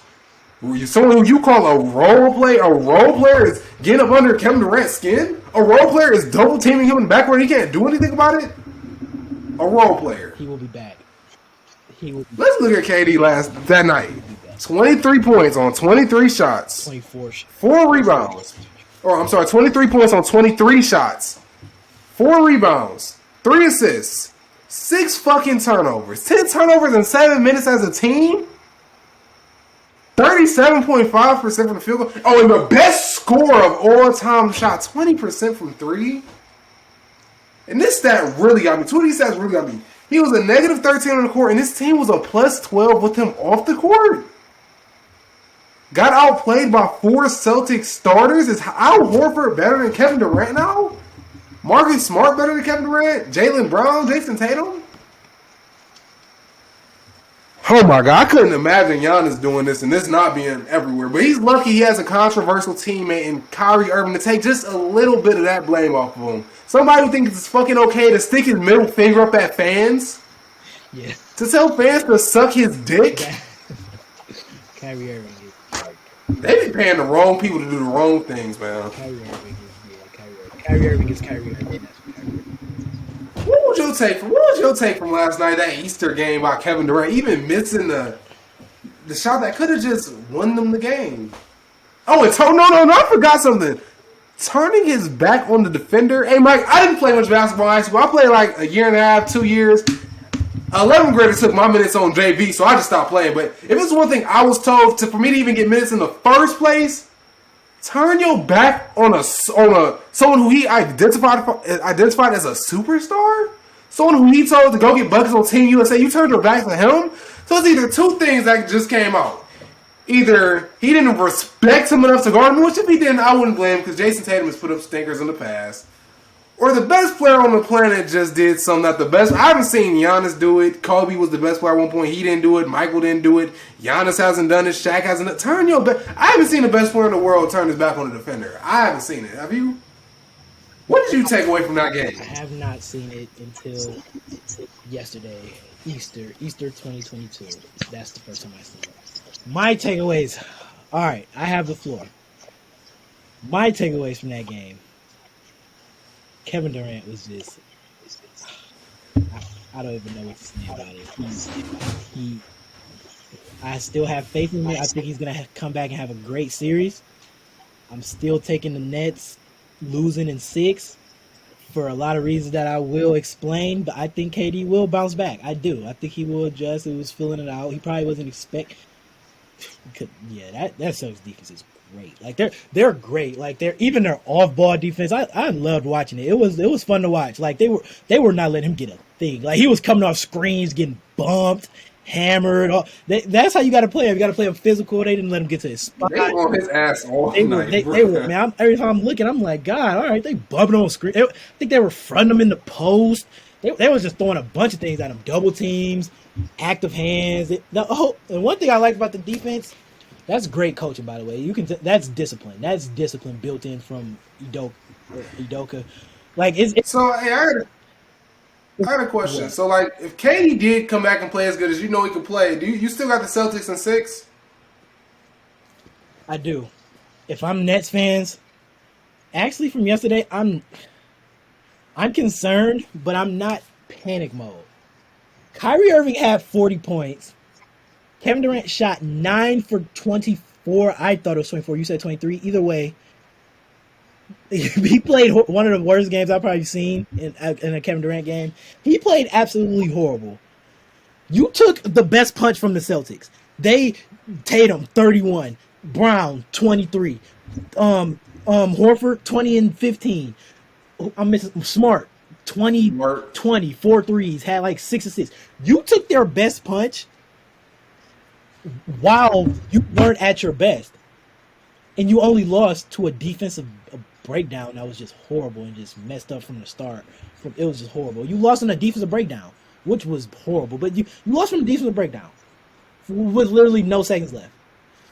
someone who you call a role player. A role player is getting up under Kevin Durant's skin. A role player is double teaming him in the backcourt. He can't do anything about it. A role player. He will be back. Let's look at KD that night. 23 points on 23 shots. 24. 4 rebounds. 23 points on 23 shots. 4 rebounds. 3 assists. 6 fucking turnovers. 10 turnovers in 7 minutes as a team. 37.5% from the field goal. Oh, and the best scorer of all time shot 20% from 3. And this stat really got me. 2 of these stats really got me. He was a negative 13 on the court, and his team was a plus 12 with him off the court. Got outplayed by 4 Celtics starters. Is Al Horford better than Kevin Durant now? Marcus Smart better than Kevin Durant? Jaylen Brown? Jason Tatum? Oh my God, I couldn't imagine Giannis doing this and this not being everywhere. But he's lucky he has a controversial teammate in Kyrie Irving to take just a little bit of that blame off of him. Somebody who thinks it's fucking okay to stick his middle finger up at fans? Yeah. To tell fans to suck his dick? Kyrie Irving. They be paying the wrong people to do the wrong things, man. Kyrie Irving is Kyrie Irving is Kyrie Irving. What was your take from last night, that Easter game by Kevin Durant, even missing the shot that could have just won them the game? Oh, no, I forgot something. Turning his back on the defender. Hey, Mike, I didn't play much basketball in high school. I played like a year and a half, 2 years. 11th grader took my minutes on JV, so I just stopped playing. But if it's one thing I was told for me to even get minutes in the first place, turn your back on someone who he identified as a superstar, someone who he told to go get buckets on Team USA. You turned your back to him. So it's either 2 things that just came out. Either he didn't respect him enough to guard him, which if he didn't, I wouldn't blame him because Jason Tatum has put up stinkers in the past. Or the best player on the planet just did something that the best. I haven't seen Giannis do it. Kobe was the best player at one point. He didn't do it. Michael didn't do it. Giannis hasn't done it. Shaq hasn't. Turn your back. I haven't seen the best player in the world turn his back on a defender. I haven't seen it. Have you? What did you take away from that game? I have not seen it until yesterday, Easter 2022. That's the first time I seen it. My takeaways. All right, I have the floor. My takeaways from that game. Kevin Durant was just. I don't even know what to say about it. I still have faith in him. I think he's gonna come back and have a great series. I'm still taking the Nets losing in 6 for a lot of reasons that I will explain. But I think KD will bounce back. I do. I think he will adjust. He was filling it out. He probably wasn't expect. Yeah, that Celtics defense is great. Like they're great. Like even their off ball defense. I loved watching it. It was fun to watch. Like they were not letting him get a thing. Like he was coming off screens, getting bumped, hammered. That's how you got to play him. You got to play him physical. They didn't let him get to his spot. They were on his ass all night. They were, man. Every time I'm looking, I'm like, God, all right, they bumping on screen. I think they were fronting him in the post. They was just throwing a bunch of things at him. Double teams, active hands. And one thing I like about the defense, that's great coaching, by the way. That's discipline. That's discipline built in from Udoka. Like it's so. Hey, I had a question. What? So, like, if KD did come back and play as good as you know he could play, do you still got the Celtics in 6? I do. If I'm Nets fans, actually from yesterday, I'm concerned, but I'm not panic mode. Kyrie Irving had 40 points. Kevin Durant shot 9 for 24. I thought it was 24. You said 23. Either way, he played one of the worst games I've probably seen in a Kevin Durant game. He played absolutely horrible. You took the best punch from the Celtics. Tatum 31, Brown 23, Horford 20 and 15. I'm missing Smart 20, 4 threes, had like 6 assists. You took their best punch while you weren't at your best, and you only lost to a defensive breakdown that was just horrible and just messed up from the start. It was just horrible. You lost in a defensive breakdown, which was horrible, but you lost from a defensive breakdown with literally no seconds left.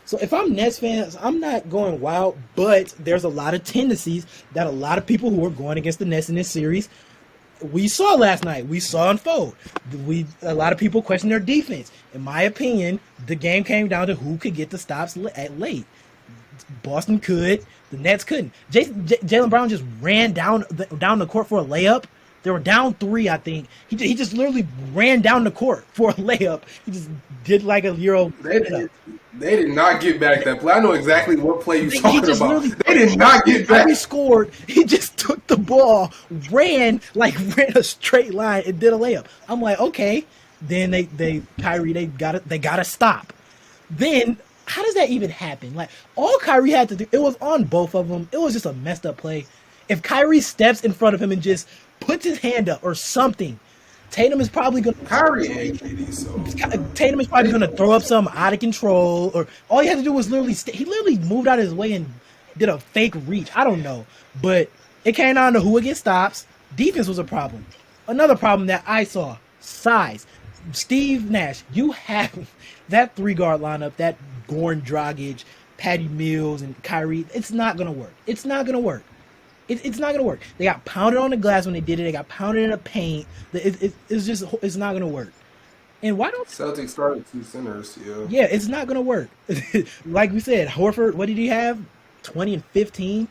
So if I'm Nets fans, I'm not going wild, but there's a lot of tendencies that a lot of people who are going against the Nets in this series, we saw last night. We saw unfold. A lot of people question their defense. In my opinion, the game came down to who could get the stops at late. Boston could. The Nets couldn't. Jaylen Brown just ran down the court for a layup. They were down 3, I think. He just literally ran down the court for a layup. He just did like a Euro. They did not get back that play. I know exactly what play you're talking about. They did not get back. He scored. He just took the ball, ran a straight line, and did a layup. I'm like, okay. Then Kyrie, they gotta stop. Then how does that even happen? Like all Kyrie had to do, it was on both of them. It was just a messed up play. If Kyrie steps in front of him and just puts his hand up or something, Tatum is probably going to... Kyrie ain't KD, so... Tatum is probably going to throw up something out of control, or all he had to do was he literally moved out of his way and did a fake reach. I don't know. But it came down to who would get stops. Defense was a problem. Another problem that I saw, size. Steve Nash, you have that 3-guard lineup, that Goran Dragic, Patty Mills, and Kyrie. It's not going to work. It's not going to work. It's not going to work. They got pounded on the glass when they did it. They got pounded in the paint. It's not going to work. And why don't Celtics started 2 centers? Yeah. Yeah, it's not going to work. Like we said, Horford, what did he have? 20 and 15.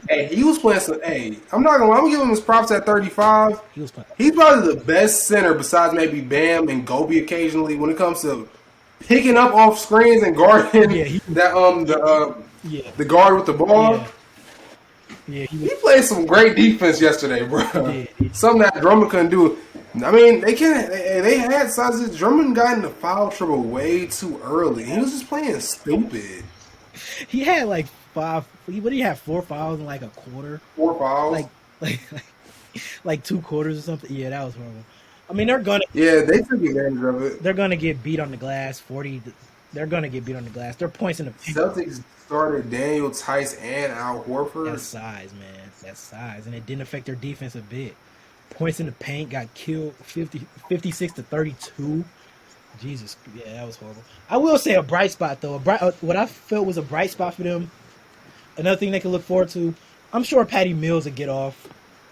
Hey, he was playing some. Hey, I'm not gonna lie. I'm gonna give him his props at 35. He's probably the best center besides maybe Bam and Gobe occasionally when it comes to picking up off screens and guarding the guard with the ball. Yeah. Yeah, he played some great defense yesterday, bro. Something that Drummond couldn't do. I mean, they had sizes. Drummond got in the foul trouble way too early. He was just playing stupid. He had like 5. What did he have? 4 fouls in like a quarter. 4 fouls, like 2 quarters or something. Yeah, that was horrible. I mean, they're gonna. Yeah, they took advantage of it. They're gonna get beat on the glass. 40. They're gonna get beat on the glass. Their points in the Celtics started Daniel Tice and Al Horford. That's size, man. That's size, and it didn't affect their defense a bit. Points in the paint got killed 56 to 32. Jesus, yeah, that was horrible. I will say a bright spot though. What I felt was a bright spot for them. Another thing they can look forward to. I'm sure Patty Mills will get off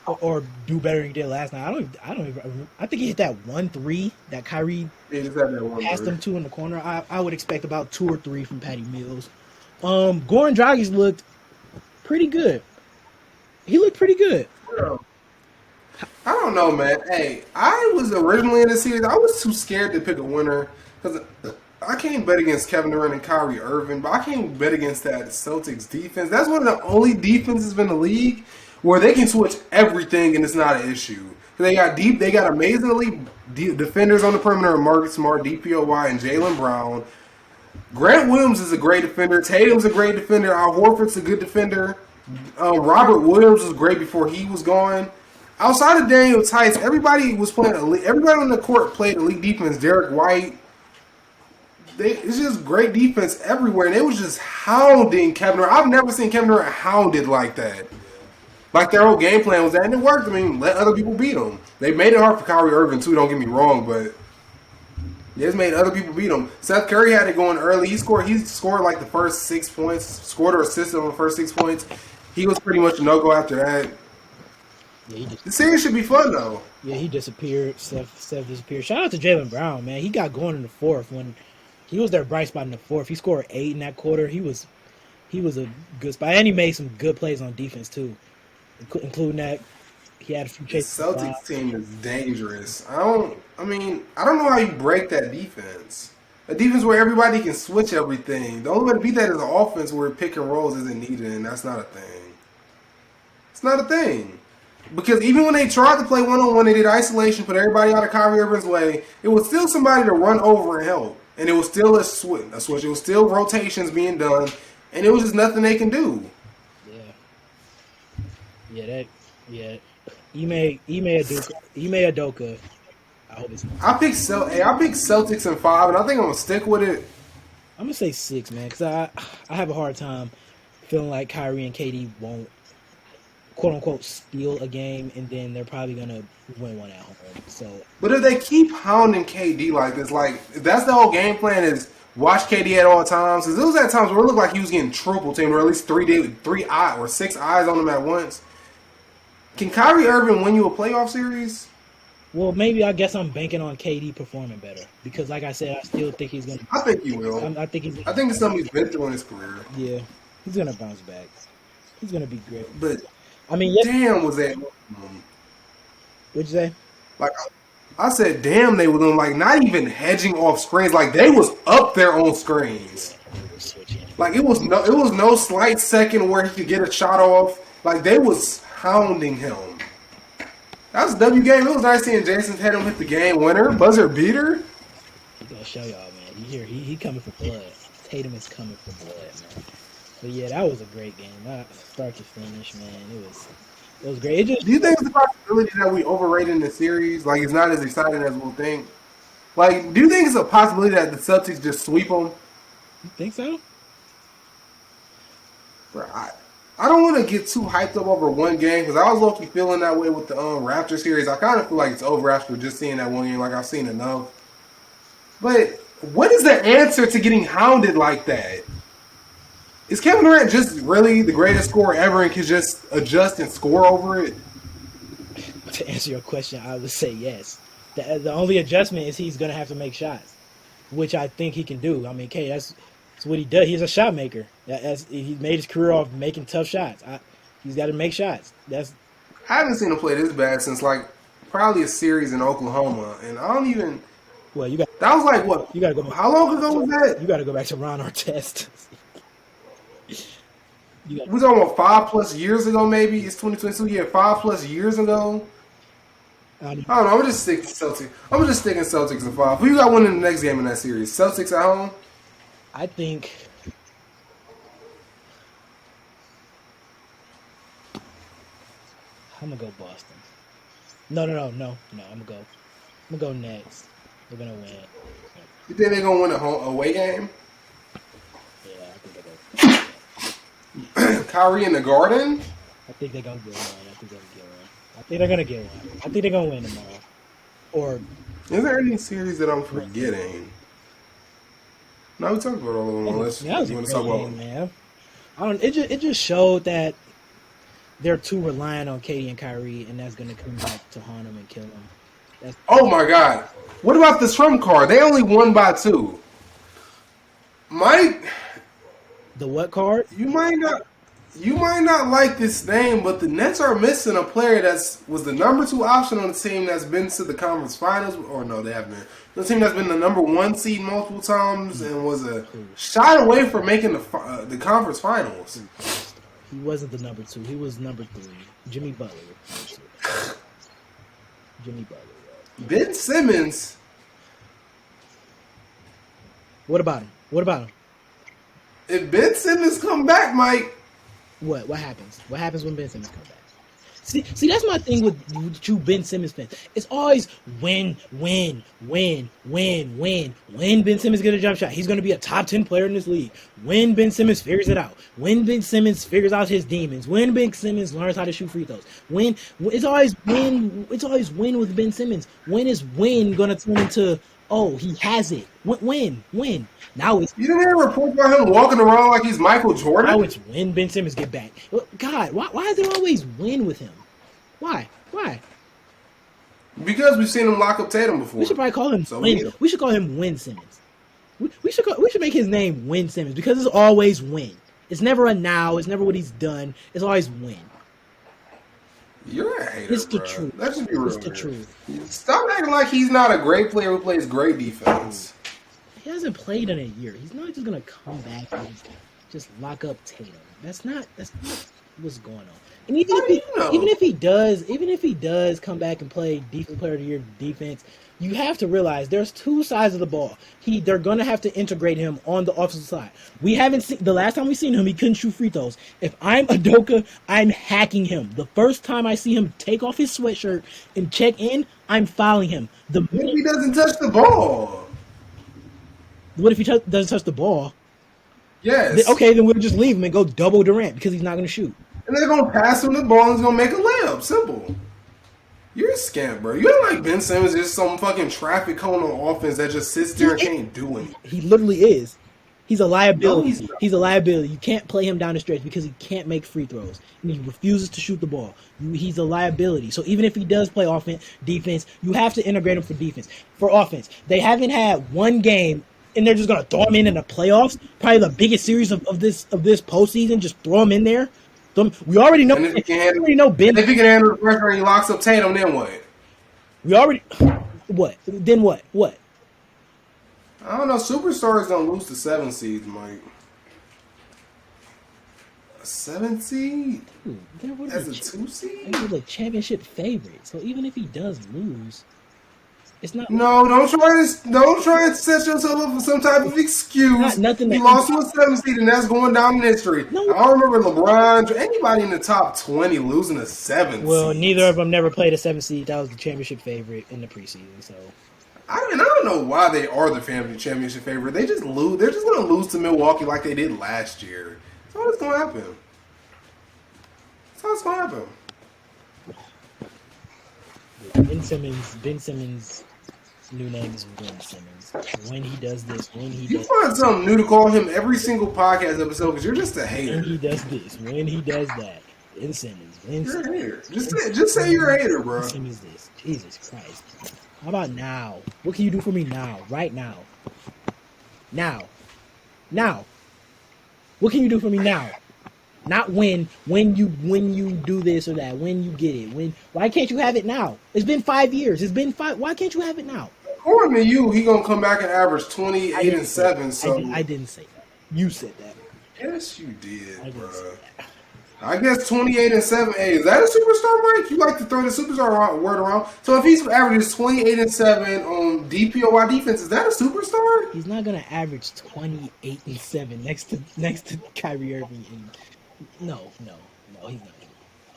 or do better than he did last night. I think he hit that 1-3 that Kyrie passed him to in the corner. I would expect about 2 or 3 from Patty Mills. Goran Dragic looked pretty good. He looked pretty good. I don't know, man. Hey, I was originally in the series. I was too scared to pick a winner because I can't bet against Kevin Durant and Kyrie Irving, but I can't bet against that Celtics defense. That's one of the only defenses in the league where they can switch everything and it's not an issue. They got deep. They got amazingly deep defenders on the perimeter: Marcus Smart, DPOY, and Jaylen Brown. Grant Williams is a great defender. Tatum's a great defender. Al Horford's a good defender. Robert Williams was great before he was gone. Outside of Daniel Tice, everybody was playing elite. Everybody on the court played elite defense. Derek White. It's just great defense everywhere, and it was just hounding Kevin Durant. I've never seen Kevin Durant hounded like that. Like their whole game plan was that, and it worked. I mean, let other people beat them. They made it hard for Kyrie Irving too. Don't get me wrong, but they just made other people beat him. Seth Curry had it going early. He scored like the first 6 points. Scored or assisted on the first 6 points. He was pretty much a no-go after that. Yeah, The series should be fun though. yeah, he disappeared. Steph disappeared. Shout out to Jaylen Brown, man. He got going in the fourth when he was their bright spot in the fourth. He scored 8 in that quarter. He was a good spot, and he made some good plays on defense too, including that he had a few The chases. Celtics team is dangerous. I don't know how you break that defense. A defense where everybody can switch everything. The only way to beat that is an offense where pick and rolls isn't needed, and that's not a thing. It's not a thing. Because even when they tried to play one-on-one, they did isolation, put everybody out of Kyrie Irving's way, it was still somebody to run over and help. And it was still a switch. It was still rotations being done, and it was just nothing they can do. Yeah. Ime Adoka. I hope it's not. I picked Celtics in 5, and I think I'm gonna stick with it. I'm gonna say 6, man, because I have a hard time feeling like Kyrie and KD won't quote unquote steal a game, and then they're probably gonna win one at home. So, But if they keep hounding KD like this, like if that's the whole game plan is watch KD at all times, because there was at times where it looked like he was getting triple teamed, or at least 3 eyes or 6 eyes on him at once. Can Kyrie Irving win you a playoff series? well, maybe I guess I'm banking on KD performing better because, like I said, I still think he's gonna. I think he will. I think he's. I think it's something he's been through in his career. Yeah, he's gonna bounce back. He's gonna be great. But I mean, yes. damn, was that? What'd you say? Like I said, damn, they were doing like not even hedging off screens. Like they was up there on screens. Like it was no slight second where he could get a shot off. Like they was hounding him. That was a W game. It was nice seeing Jason Tatum hit the game winner, buzzer beater. He's gonna show y'all, man. You hear he coming for blood. Tatum is coming for blood, man. But yeah, that was a great game. Start to finish, man. It was great. Do you think it's a possibility that we overrated the series? Like it's not as exciting as we'll think. Like, do you think it's a possibility that the Celtics just sweep them? You think so? Bro, I don't want to get too hyped up over one game because I was low-key feeling that way with the Raptor series. I kind of feel like it's over after just seeing that one game. Like I've seen enough. But what is the answer to getting hounded like that? Is Kevin Durant just really the greatest scorer ever and can just adjust and score over it? To answer your question, I would say yes. The only adjustment is he's going to have to make shots, which I think he can do. I mean, that's what he does. He's a shot maker. He made his career off making tough shots. He's got to make shots. I haven't seen him play this bad since like probably a series in Oklahoma, and I don't even. Well, that was like what? You got to go. How long ago was that? You got to go back to Ron Artest. We're talking about 5+ years ago, maybe. It's 2022. Yeah, 5+ years ago. I don't know. I'm gonna just stick to Celtics. I'm just sticking Celtics in 5. Who you got winning the next game in that series? Celtics at home. I think. I'm gonna go Boston. No. I'm gonna go Nets. They're gonna win. You think they're gonna win a away game? Yeah, I think they're gonna. Kyrie in the Garden? I think they're gonna get one. I think they're gonna get one. I think they're gonna win tomorrow. Or is there any series that I'm forgetting? No, we talked about all of them. Unless you want to talk about man. It just showed that they're too reliant on KD and Kyrie, and that's gonna come back to haunt them and kill them. Oh my God! What about the Trump card? They only won by 2. Mike, the what card? You might not. You might not like this name, but the Nets are missing a player was the number 2 option on the team that's been to the conference finals. Or no, they haven't been. The team that's been the number 1 seed multiple times and was a shot away from making the conference finals. He wasn't the number 2. He was number 3. Jimmy Butler. Jimmy Butler. Ben Simmons. What about him? What about him? If Ben Simmons come back, Mike. What happens? What happens when Ben Simmons comes back? See, that's my thing with true Ben Simmons fans. It's always when Ben Simmons get a jump shot, he's going to be a top 10 player in this league. When Ben Simmons figures it out. When Ben Simmons figures out his demons. When Ben Simmons learns how to shoot free throws. It's always when with Ben Simmons. When is when going to turn into, oh, he has it. When? Now it's... You didn't hear a report about him walking around like he's Michael Jordan? Now it's when Ben Simmons get back. God, why is there always win with him? Why? Because we've seen him lock up Tatum before. We should probably call him Win. We should call him Win Simmons. We should make his name Win Simmons because it's always win. It's never a now. It's never what he's done. It's always win. You're a hater, It's the bro. truth. That should be real. It's the truth. Stop acting like he's not a great player who plays great defense. He hasn't played in a year. He's not just gonna come back and just lock up Tatum. That's not what's going on. And even if he does come back and play defensive player of the year defense, you have to realize there's 2 sides of the ball. They're gonna have to integrate him on the offensive side. We haven't seen the last time we seen him, he couldn't shoot free throws. If I'm Udoka, I'm hacking him. The first time I see him take off his sweatshirt and check in, I'm fouling him. What if he doesn't touch the ball? What if he doesn't touch the ball? Yes. Okay, then we'll just leave him and go double Durant because he's not going to shoot. And they're going to pass him the ball and he's going to make a layup. Simple. You're a scamp, bro. You act like Ben Simmons is some fucking traffic cone on offense that just sits there and can't do anything. He literally is. He's a liability. No, he's a liability. You can't play him down the stretch because he can't make free throws. And he refuses to shoot the ball. He's a liability. So even if he does play defense, you have to integrate him for defense. For offense, they haven't had one game and they're just gonna throw him in the playoffs. Probably the biggest series of this postseason. Just throw him in there. We already know. If he can Ben. If he can handle the pressure and he locks up Tatum, then what? We already what? Then what? What? I don't know. Superstars don't lose to 7 seeds, Mike. A 7 seed as a 2 seed? He was a championship favorite. So even if he does lose. It's not. No, don't try and set yourself up for some type of excuse. Nothing. He lost to a 7 seed, and that's going down in history. No. I don't remember LeBron, anybody in the top 20 losing a 7 seed. Well, neither of them never played a 7 seed. That was the championship favorite in the preseason. So I don't know why they are the championship favorite. They just lose. They're just going to lose to Milwaukee like they did last year. That's all that's going to happen. That's all that's going to happen. Ben Simmons' new name is Ben Simmons. When he does this, you find something new to call him every single podcast episode because you're just a hater. When he does this, when he does that, Ben Simmons. You're a hater. Just say you're a hater, bro. Ben Simmons this. Jesus Christ. How about now? What can you do for me now? Right now. Now. What can you do for me now? Not when you do this or that, when you get it. Why can't you have it now? It's been 5 years. Why can't you have it now? According to you, he gonna come back and average 28 and 7. So I didn't say that. You said that. Yes, you did, bro. I guess 28 and 7. Hey, is that a superstar, Mike? You like to throw the superstar word around. So if he averages 28 and 7 on DPOY defense, is that a superstar? He's not gonna average 28 and 7 next to Kyrie Irving. No, he's not.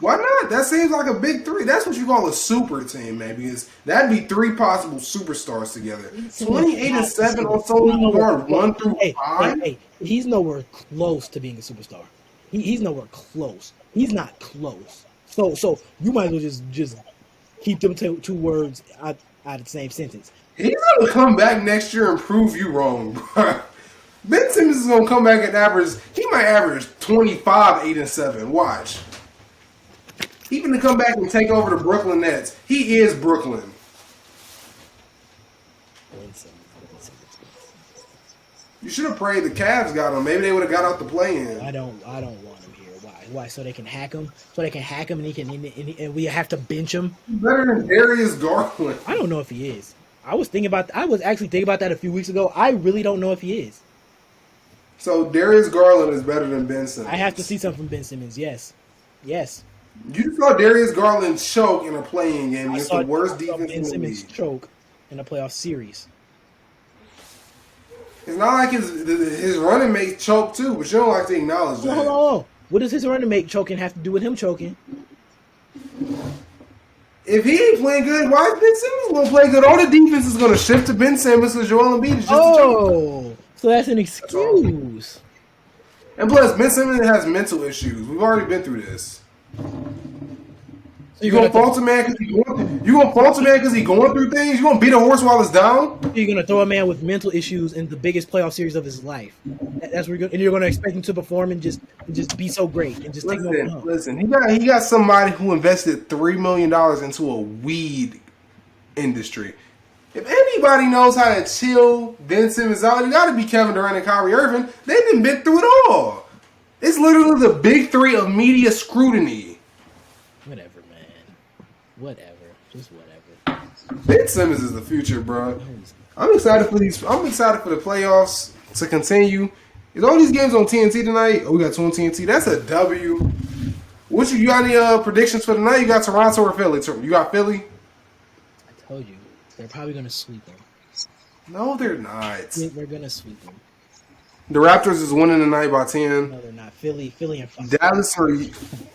Why not? That seems like a big 3. That's what you call a super team, maybe. That'd be 3 possible superstars together. 28 and 7 on someone who guard 1 through 5. Hey, he's nowhere close to being a superstar. He's nowhere close. He's not close. So you might as well just keep them two words out of the same sentence. He's gonna come back next year and prove you wrong, bro. Ben Simmons is gonna come back and he might average 25, 8 and 7. Watch. He gonna come back and take over the Brooklyn Nets. He is Brooklyn. You should have prayed the Cavs got him. Maybe they would have got out the play-in. I don't want him here. Why? Why? So they can hack him. So they can hack him, and and we have to bench him. Better than Darius Garland. I don't know if he is. I was actually thinking about that a few weeks ago. I really don't know if he is. So Darius Garland is better than Ben Simmons. I have to see something from Ben Simmons. Yes. You saw Darius Garland choke in a playing game against the worst defense Ben in the Simmons league. choke in a playoff series. It's not like his running mate choked too, but you don't like to acknowledge that. Hold on. What does his running mate choking have to do with him choking? If he ain't playing good, why is Ben Simmons going to play good? All the defense is going to shift to Ben Simmons because Joel Embiid is just a choke. So that's an excuse. And plus, Ben Simmons has mental issues. We've already been through this. So You gonna fault a man because he going through things? You gonna beat a horse while it's down? You're gonna throw a man with mental issues in the biggest playoff series of his life. That's what you're gonna expect him to perform and just be so great and just take no. Listen. He got somebody who invested $3 million into a weed industry. If anybody knows how to chill Ben Simmons out, it got to be Kevin Durant and Kyrie Irving. They've been through it all. It's literally the big three of media scrutiny. Whatever, man. Whatever. Just whatever. Ben Simmons is the future, bro. I'm excited for these. I'm excited for the playoffs to continue. Is all these games on TNT tonight? Oh, we got two on TNT. That's a W. You got any predictions for tonight? You got Toronto or Philly? You got Philly? I told you. They're probably going to sweep them. No, they're not. They're going to sweep them. The Raptors is winning tonight by 10. No, they're not. Philly and Fox.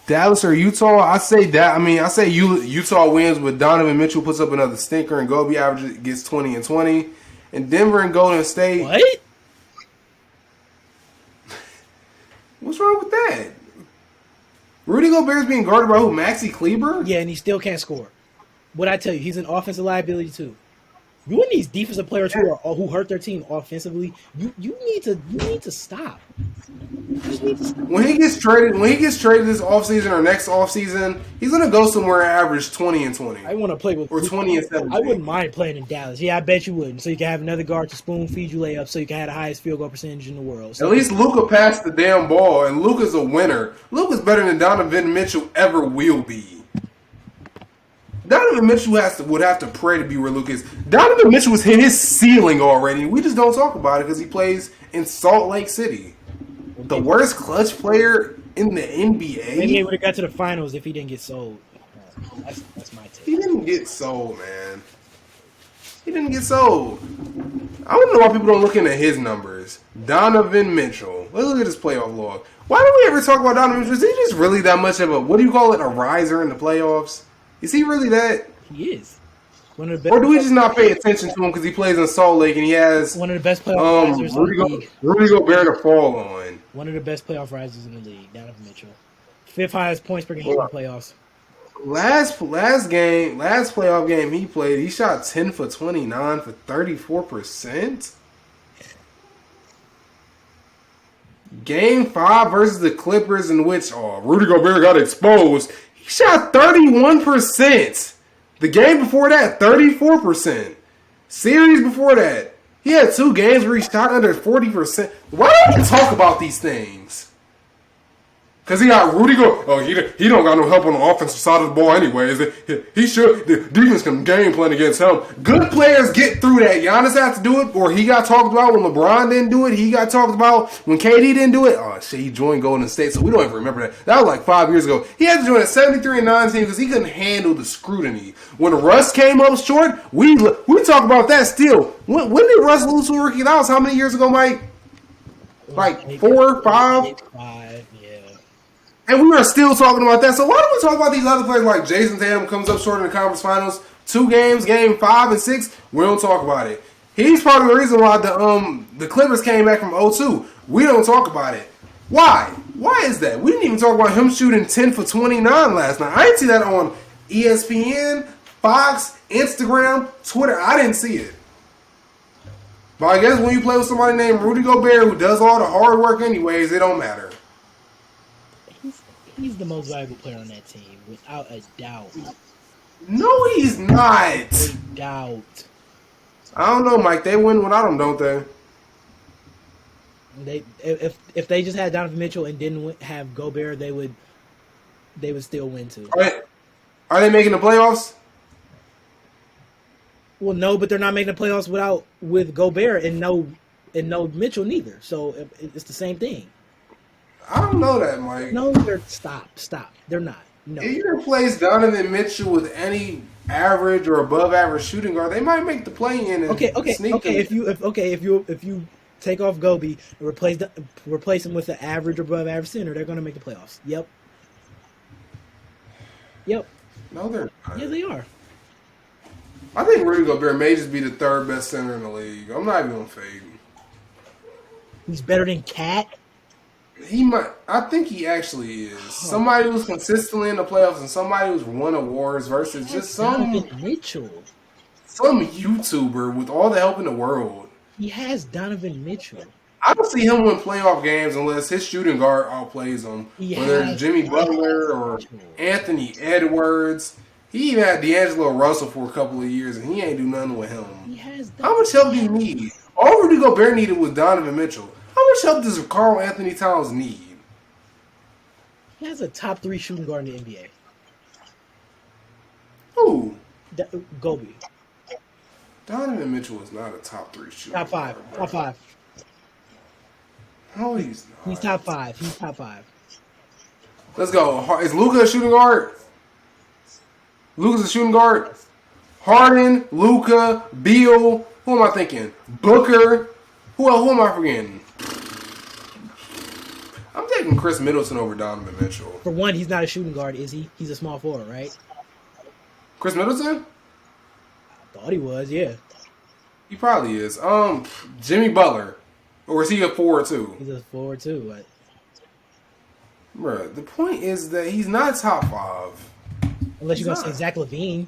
Dallas or Utah? I say Utah wins, but Donovan Mitchell puts up another stinker and Gobe gets 20 and 20. And Denver and Golden State. What? What's wrong with that? Rudy Gobert's being guarded by who? Maxi Kleber? Yeah, and he still can't score. What I tell you, he's an offensive liability too. You and these defensive players who hurt their team offensively, you need to stop. You just need to stop. When he gets traded this offseason or next offseason, he's gonna go somewhere and average 20 and 20. I want to play with 20 and 17. I wouldn't mind playing in Dallas. Yeah, I bet you wouldn't. So you can have another guard to spoon feed you layups, so you can have the highest field goal percentage in the world. So at least Luka passed the damn ball, and Luka's a winner. Luka's better than Donovan Mitchell ever will be. Donovan Mitchell would have to pray to be where Luka is. Donovan Mitchell was hit his ceiling already. We just don't talk about it because he plays in Salt Lake City. The worst clutch player in the NBA. Maybe he would have got to the finals if he didn't get sold. That's my take. He didn't get sold, man. He didn't get sold. I don't know why people don't look into his numbers. Donovan Mitchell. Let's look at his playoff log. Why don't we ever talk about Donovan Mitchell? Is he just really that much of a, what do you call it, a riser in the playoffs? Is he really that? He is. One of the best. Or do we just not pay attention to him because he plays in Salt Lake and he has one of the best playoff risers in the league? Rudy Gobert to fall on. One of the best playoff risers in the league, Donovan Mitchell. 5th highest points per game in the playoffs. Last playoff game he played, he shot 10 for 29 for 34%. Game 5 versus the Clippers, in which Rudy Gobert got exposed. He shot 31%. The game before that, 34%. Series before that, he had 2 games where he shot under 40%. Why don't we talk about these things? Because he got Rudy he don't got no help on the offensive side of the ball anyways. He should. The defense can game plan against him. Good players get through that. Giannis had to do it, or he got talked about when LeBron didn't do it. He got talked about when KD didn't do it. Oh, shit, he joined Golden State, so we don't even remember that. That was like 5 years ago. He had to join a 73-9 team because he couldn't handle the scrutiny. When Russ came up short, we talk about that still. When did Russ lose to a rookie? That was how many years ago, Mike? Like 4, 5? 5, yeah. And we are still talking about that. So why don't we talk about these other players like Jason Tatum comes up short in the conference finals, 2 games, game 5 and 6. We don't talk about it. He's part of the reason why the Clippers came back from 0-2. We don't talk about it. Why? Why is that? We didn't even talk about him shooting 10 for 29 last night. I didn't see that on ESPN, Fox, Instagram, Twitter. I didn't see it. But I guess when you play with somebody named Rudy Gobert who does all the hard work anyways, it don't matter. He's the most valuable player on that team, without a doubt. No, he's not. A doubt. I don't know, Mike. They win without him, don't they? If they just had Donovan Mitchell and didn't have Gobert, they would still win too. Are they making the playoffs? Well, no, but they're not making the playoffs with Gobert and no Mitchell neither. So it's the same thing. I don't know that, Mike. No, stop. They're not. No. If you replace Donovan Mitchell with any average or above average shooting guard, they might make the play-in. And Okay. sneak If you take off Gobe and replace him with an average or above average center, they're going to make the playoffs. Yep. No, they're not. Yeah, they are. I think Rudy Gobert may just be the third best center in the league. I'm not even going to fade him. He's better than Cat. He might. I think he actually is. Somebody who's consistently in the playoffs and somebody who's won awards versus just some Mitchell. Some YouTuber with all the help in the world. He has Donovan Mitchell. I don't see him win playoff games unless his shooting guard outplays him. Whether it's Jimmy Butler or Anthony Edwards. He even had D'Angelo Russell for a couple of years, and he ain't do nothing with him. How much help do you need? All Rudy Gobert needed was Donovan Mitchell. How much help does Karl Anthony Towns need? He has a top 3 shooting guard in the NBA. Who? Gobe. Donovan Mitchell is not a top 3 shooter. Top 5. Top 5. No, he's not. He's top 5. Let's go. Is Luka a shooting guard? Luka's a shooting guard. Harden, Luka, Beal. Who am I thinking? Booker. Who am I forgetting? I'm taking Chris Middleton over Donovan Mitchell. For one, he's not a shooting guard, is he? He's a small forward, right? Chris Middleton? I thought he was, yeah. He probably is. Jimmy Butler. Or is he a forward too? He's a forward too. But... Bruh, the point is that he's not top 5. Unless you're going to say Zach LaVine.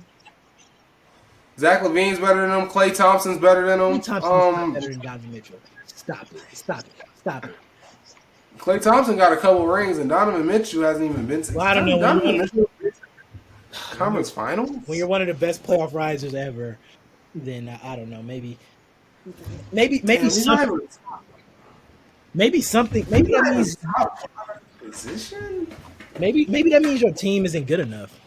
Zach LaVine's better than him. Klay Thompson's better than him. Klay Thompson's better than Donovan Mitchell. Stop it. Klay Thompson got a couple rings, and Donovan Mitchell hasn't even been to. Well, I don't know. Donovan Mitchell conference final. When you're one of the best playoff risers ever, then I don't know. Maybe something. Maybe that means position. Maybe that means your team isn't good enough.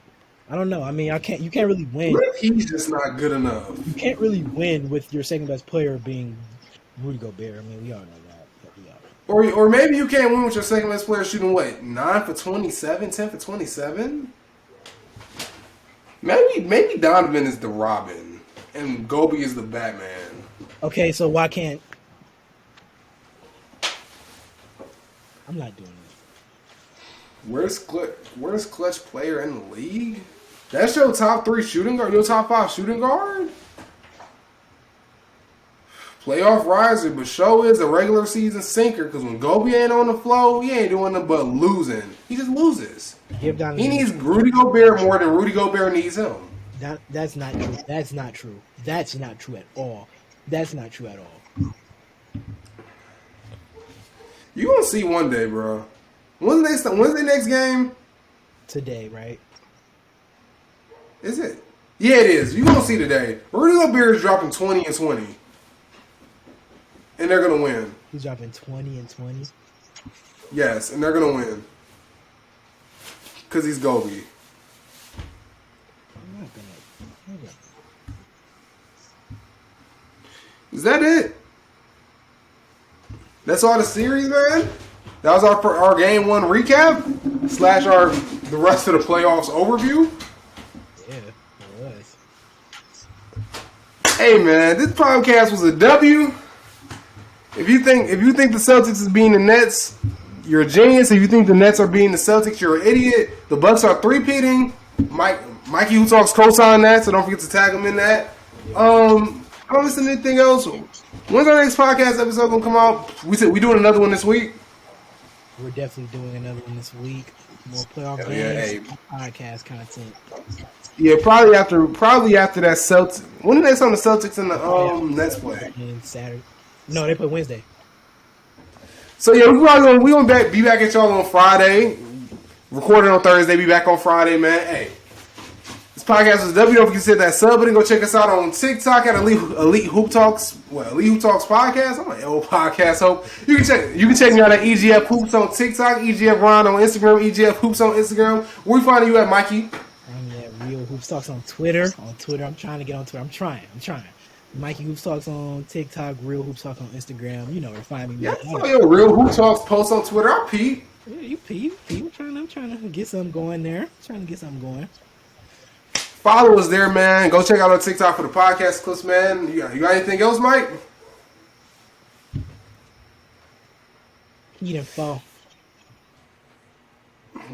I don't know. I mean, you can't really win. He's just not good enough. You can't really win with your second best player being Rudy Gobert. I mean, we all know that. Or maybe you can't win with your second best player shooting what, 9 for 27, 10 for 27. Maybe Donovan is the Robin and Gobe is the Batman. Okay, so why can't? I'm not doing it. Where's clutch player in the league? That's your top 3 shooting guard, your top 5 shooting guard? Playoff riser, but show is a regular season sinker because when Gobe ain't on the flow, he ain't doing nothing but losing. He just loses. He needs Rudy Gobert more than Rudy Gobert needs him. That's not true. That's not true. That's not true at all. That's not true at all. You gonna see one day, bro. When's their next game? Today, right? Is it? Yeah, it is. You gonna see today. Rudy Gobert is dropping 20 and 20. And they're gonna win. He's dropping 20 and 20? Yes, and they're gonna win. Because he's Gobe. I'm not gonna. Is that it? That's all the series, man? That was our game 1 recap / the rest of the playoffs overview. Yeah, it was. Hey man, this podcast was a W. If you think the Celtics is beating the Nets, you're a genius. If you think the Nets are beating the Celtics, you're an idiot. The Bucks are 3-peating. Mikeyhooptalks co-sign that, so don't forget to tag him in that. I don't listen to anything else. When's our next podcast episode gonna come out? We said we doing another one this week. We're definitely doing another one this week. More playoff games, podcast content. Yeah, probably after that Celtics. When are they on the Celtics and the Nets play? Saturday. No, they play Wednesday. So yeah, we gonna be back at y'all on Friday. Recording on Thursday, be back on Friday, man. Hey, this podcast was W. Don't forget to hit that sub button. Go check us out on TikTok at Elite Hoop Talks. Well, Elite Hoop Talks podcast. I'm an L podcast. Hope you can check me out at EGF Hoops on TikTok, EGF Ron on Instagram, EGF Hoops on Instagram. Where we finding you at, Mikey? I'm at Realhooptalks on Twitter. I'm trying to get on Twitter. I'm trying. Mikeyhooptalks on TikTok, Realhooptalks on Instagram. You know where to find me. Yeah, your Real Hoop Talks post on Twitter. I peep. Yeah, you peep. I'm trying to get something going there. Follow us there, man. Go check out our TikTok for the podcast clips, man. You got anything else, Mike? He didn't fall.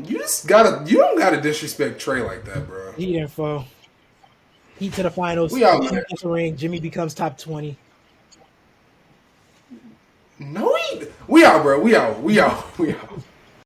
You don't gotta disrespect Trey like that, bro. He didn't fall. Heat to the finals. We out there. Ring. Jimmy becomes top 20. No, we out, bro. We out.